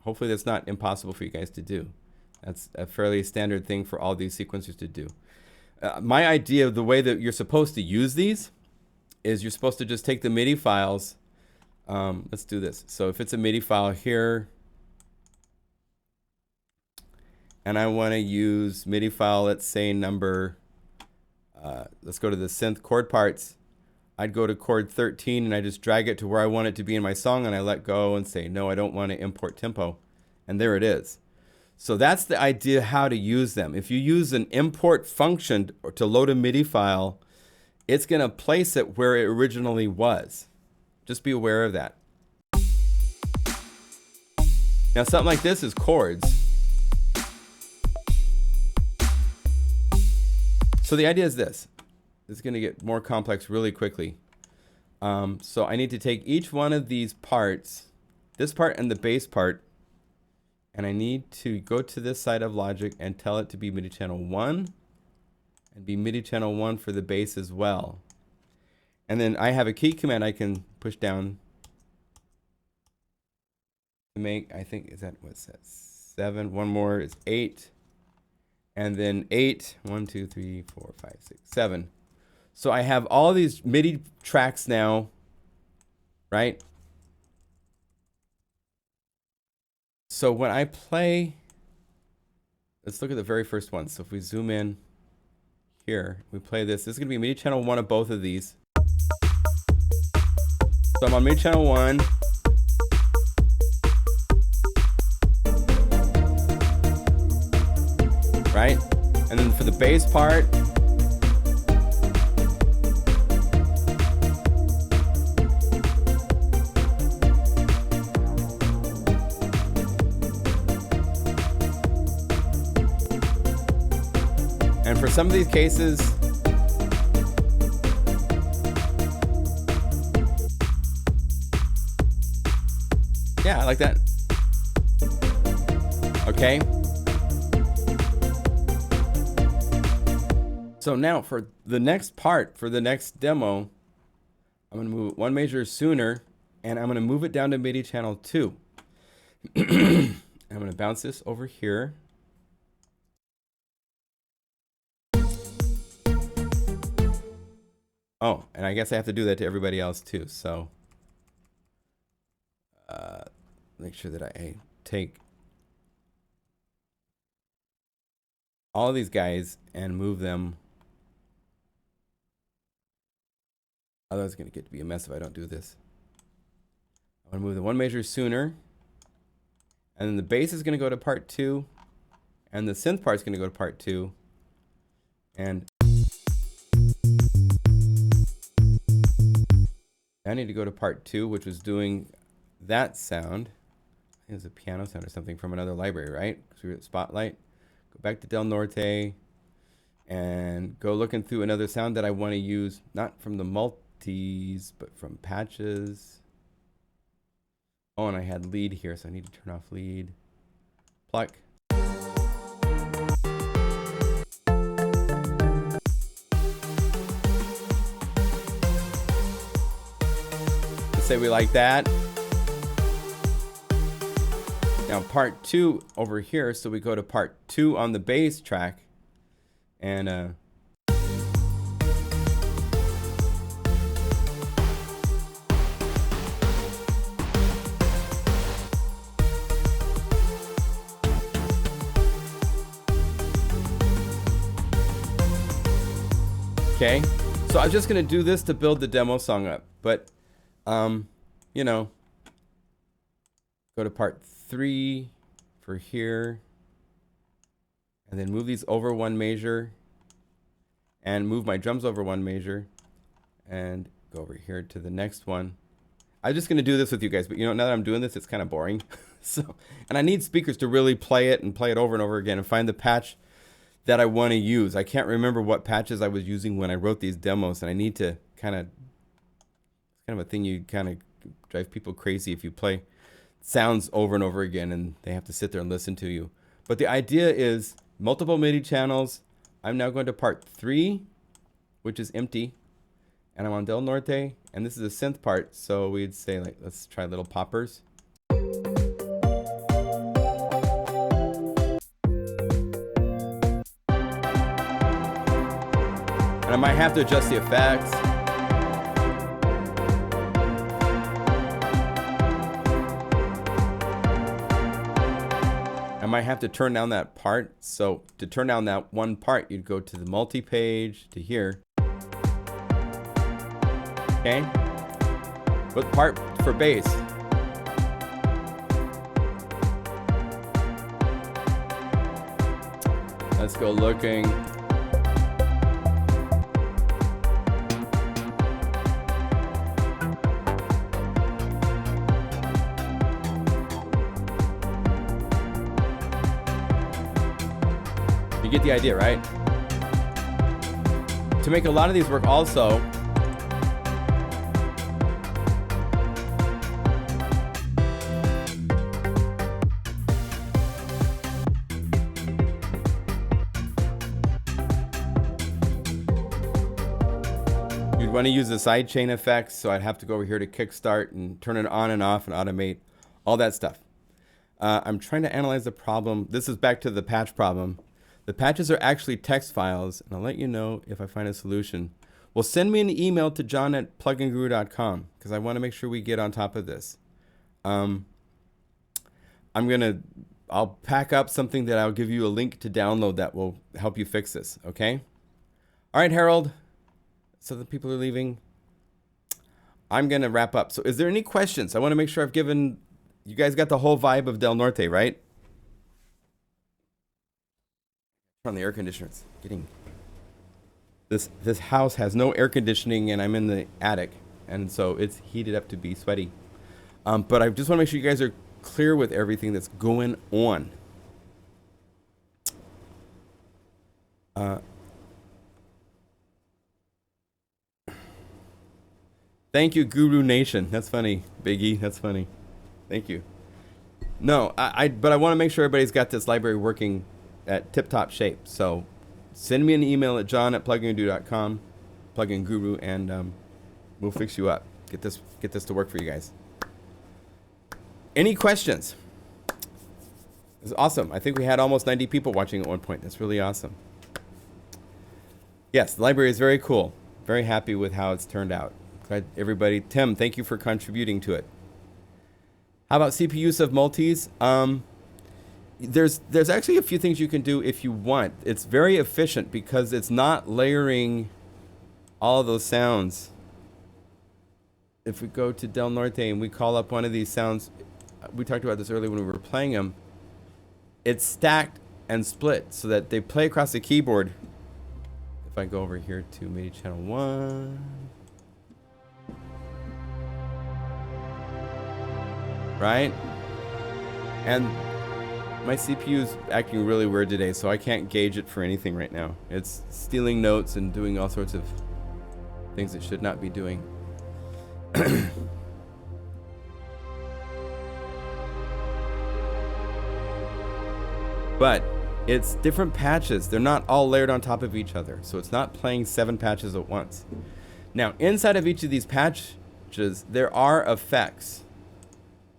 Hopefully that's not impossible for you guys to do. That's a fairly standard thing for all these sequencers to do. My idea of the way that you're supposed to use these is you're supposed to just take the MIDI files. Let's do this. So if it's a MIDI file here, and I want to use MIDI file, let's say number, let's go to the synth chord parts. I'd go to chord 13 and I just drag it to where I want it to be in my song, and I let go and say, no, I don't want to import tempo. And there it is. So that's the idea how to use them. If you use an import function to load a MIDI file, it's going to place it where it originally was. Just be aware of that. Now something like this is chords. So the idea is this. It's going to get more complex really quickly. So I need to take each one of these parts, this part and the bass part, and I need to go to this side of Logic and tell it to be MIDI channel 1 and be MIDI channel 1 for the bass as well. And then I have a key command I can push down to make, I think, is that, what's that? 7. One more is 8. And then 8. 1, 2, 3, 4, 5, 6, 7. So I have all these MIDI tracks now, right? So when I play, let's look at the very first one. So if we zoom in here, we play this. This is going to be MIDI channel 1 of both of these. So I'm on MIDI channel 1. Right? And then for the bass part, and for some of these cases, yeah, I like that. Okay. So now for the next part, for the next demo, I'm going to move it 1 measure sooner, and I'm going to move it down to MIDI channel 2. I'm going to bounce this over here. Oh, and I guess I have to do that to everybody else too. So make sure that I take all of these guys and move them. Otherwise, it's going to get to be a mess if I don't do this. I'm going to move the 1 measure sooner. And then the bass is going to go to part 2. And the synth part is going to go to part 2. And I need to go to part 2, which was doing that sound. I think it's a piano sound or something from another library, right? Because we were at Spotlight. Go back to Del Norte and go looking through another sound that I want to use, not from the multis, but from patches. Oh, and I had lead here, so I need to turn off lead. Pluck. Let's say we like that. Now part 2 over here, so we go to part 2 on the bass track, and okay, so I'm just gonna do this to build the demo song up, but you know, go to part 3 for here, and then move these over 1 measure, and move my drums over 1 measure, and go over here to the next one. I'm just gonna do this with you guys, but you know, now that I'm doing this, it's kind of boring. So, and I need speakers to really play it and play it over and over again and find the patch that I want to use. I can't remember what patches I was using when I wrote these demos, and I need to it's kind of a thing you kind of drive people crazy if you play sounds over and over again and they have to sit there and listen to you. But the idea is multiple MIDI channels. I'm now going to part 3, which is empty, and I'm on Del Norte, and this is a synth part, so we'd say, like, let's try little poppers. And I might have to adjust the effects. I might have to turn down that part. So to turn down that one part, you'd go to the multi-page to here. Okay. What part for bass? Let's go looking. You get the idea, right? To make a lot of these work also, you'd want to use the sidechain effects, so I'd have to go over here to kickstart and turn it on and off and automate all that stuff. I'm trying to analyze the problem. This is back to the patch problem. The patches are actually text files, and I'll let you know if I find a solution. Well, send me an email to john@pluginguru.com because I want to make sure we get on top of this. I'll pack up something that I'll give you a link to download that will help you fix this, okay? All right, Harold. So the people are leaving. I'm going to wrap up. So is there any questions? I want to make sure I've given... You guys got the whole vibe of Del Norte, right? Turn on the air conditioner. It's getting... This house has no air conditioning, and I'm in the attic, and so it's heated up to be sweaty. But I just want to make sure you guys are clear with everything that's going on. Thank you, Guru Nation. That's funny, Biggie. That's funny. Thank you. No, but I want to make sure everybody's got this library working at tip-top shape. So send me an email at john@pluginguru.com, plugin guru, and we'll fix you up. Get this to work for you guys. Any questions? It's awesome. I think we had almost 90 people watching at one point. That's really awesome. Yes, the library is very cool. Very happy with how it's turned out. Glad everybody. Tim, thank you for contributing to it. How about CPU use of multis? There's actually a few things you can do if you want. It's very efficient because it's not layering all of those sounds. If we go to Del Norte and we call up one of these sounds, we talked about this earlier when we were playing them, it's stacked and split so that they play across the keyboard. If I go over here to MIDI channel 1. Right? And my CPU is acting really weird today, so I can't gauge it for anything right now. It's stealing notes and doing all sorts of things it should not be doing. But it's different patches. They're not all layered on top of each other, so it's not playing 7 patches at once. Now, inside of each of these patches, there are effects.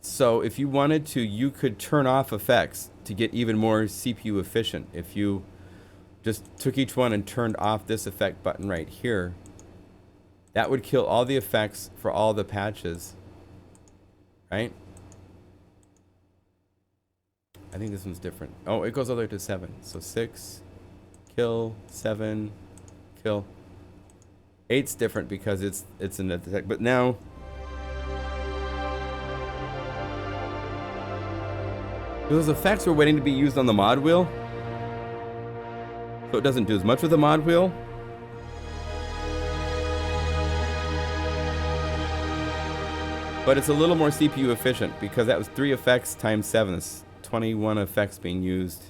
So if you wanted to, you could turn off effects to get even more CPU efficient. If you just took each one and turned off this effect button right here, that would kill all the effects for all the patches, right? I think this one's different. Oh, it goes all the way to 7. So 6, kill, 7, kill. 8's different because it's an effect. But now, those effects were waiting to be used on the mod wheel, so it doesn't do as much with the mod wheel. But it's a little more CPU efficient because that was 3 effects times 7. That's 21 effects being used.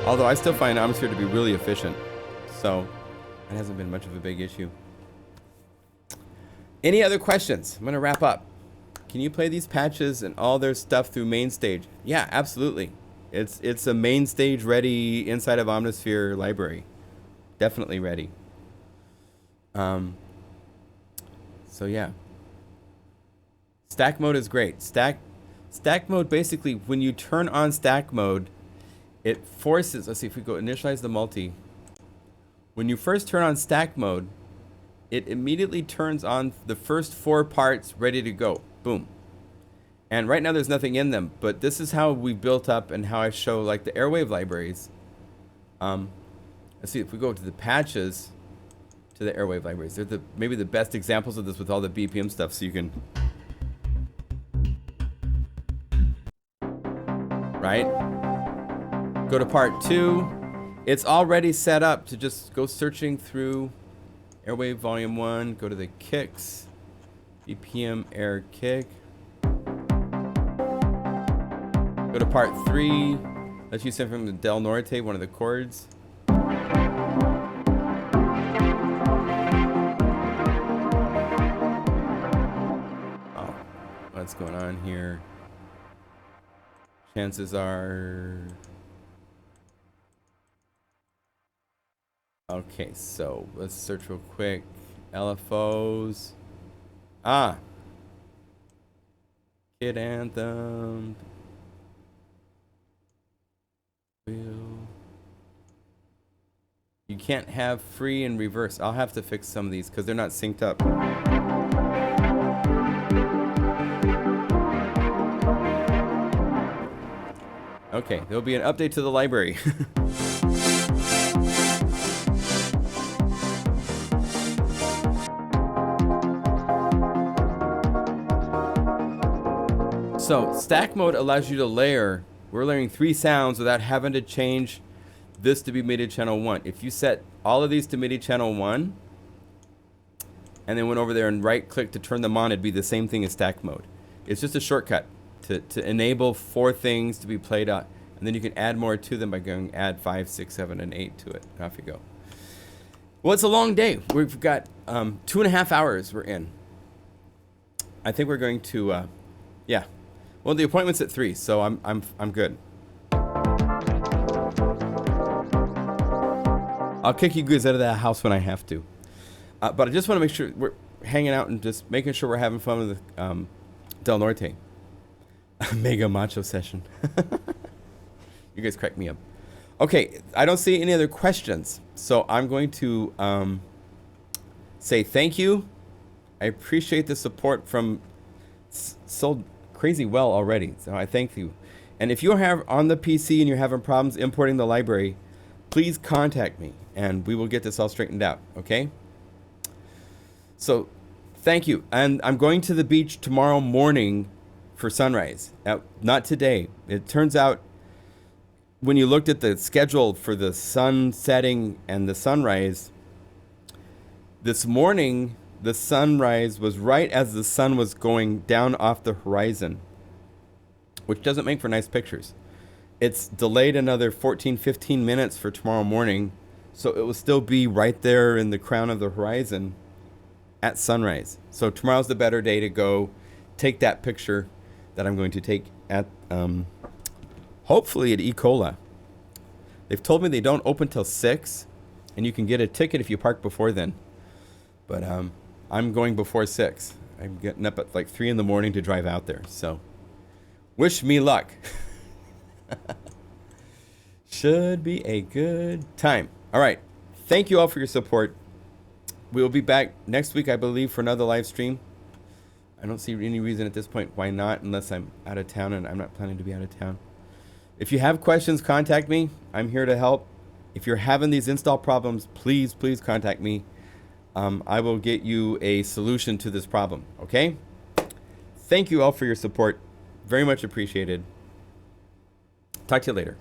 Although I still find Omnisphere to be really efficient, so it hasn't been much of a big issue. Any other questions? I'm going to wrap up. Can you play these patches and all their stuff through main stage? Yeah, absolutely. It's a main stage ready inside of Omnisphere library. Definitely ready. So yeah. Stack mode is great. Stack mode, basically, when you turn on stack mode, it forces, let's see if we go initialize the multi. When you first turn on stack mode, it immediately turns on the first 4 parts ready to go. Boom. And right now there's nothing in them, but this is how we built up and how I show like the Airwave libraries. Let's see if we go to the patches to the Airwave libraries. They're maybe the best examples of this with all the BPM stuff, so you can, right? Go to part 2. It's already set up to just go searching through Airwave volume 1, go to the kicks, BPM air kick. Go to part 3. Let's use something from the Del Norte, one of the chords. Oh, what's going on here? Chances are... Okay, so let's search real quick. LFOs. Ah. Kid Anthem. You can't have free and reverse. I'll have to fix some of these because they're not synced up. Okay, there'll be an update to the library. So, stack mode allows you to layer. We're layering 3 sounds without having to change this to be MIDI channel 1. If you set all of these to MIDI channel 1, and then went over there and right-click to turn them on, it'd be the same thing as stack mode. It's just a shortcut to enable 4 things to be played out. And then you can add more to them by going add 5, 6, 7, and 8 to it. Off you go. Well, it's a long day. We've got 2.5 hours we're in. I think we're going to, yeah. Well, the appointment's at 3, so I'm good. I'll kick you guys out of that house when I have to. But I just want to make sure we're hanging out and just making sure we're having fun with Del Norte. Mega macho session. You guys crack me up. Okay, I don't see any other questions, so I'm going to say thank you. I appreciate the support from so crazy well already, so I thank you. And if you have on the PC and you're having problems importing the library, please contact me and we will get this all straightened out, okay? So thank you. And I'm going to the beach tomorrow morning for sunrise. Not today. It turns out when you looked at the schedule for the sun setting and the sunrise, this morning the sunrise was right as the sun was going down off the horizon, which doesn't make for nice pictures. It's delayed another 14-15 minutes for tomorrow morning, so it will still be right there in the crown of the horizon at sunrise. So tomorrow's the better day to go take that picture that I'm going to take at hopefully at Ecola. They've told me they don't open till 6, and you can get a ticket if you park before then. But I'm going before 6. I'm getting up at like 3 in the morning to drive out there. So wish me luck. Should be a good time. All right. Thank you all for your support. We'll be back next week, I believe, for another live stream. I don't see any reason at this point why not, unless I'm out of town, and I'm not planning to be out of town. If you have questions, contact me. I'm here to help. If you're having these install problems, please contact me. I will get you a solution to this problem, okay? Thank you all for your support. Very much appreciated. Talk to you later.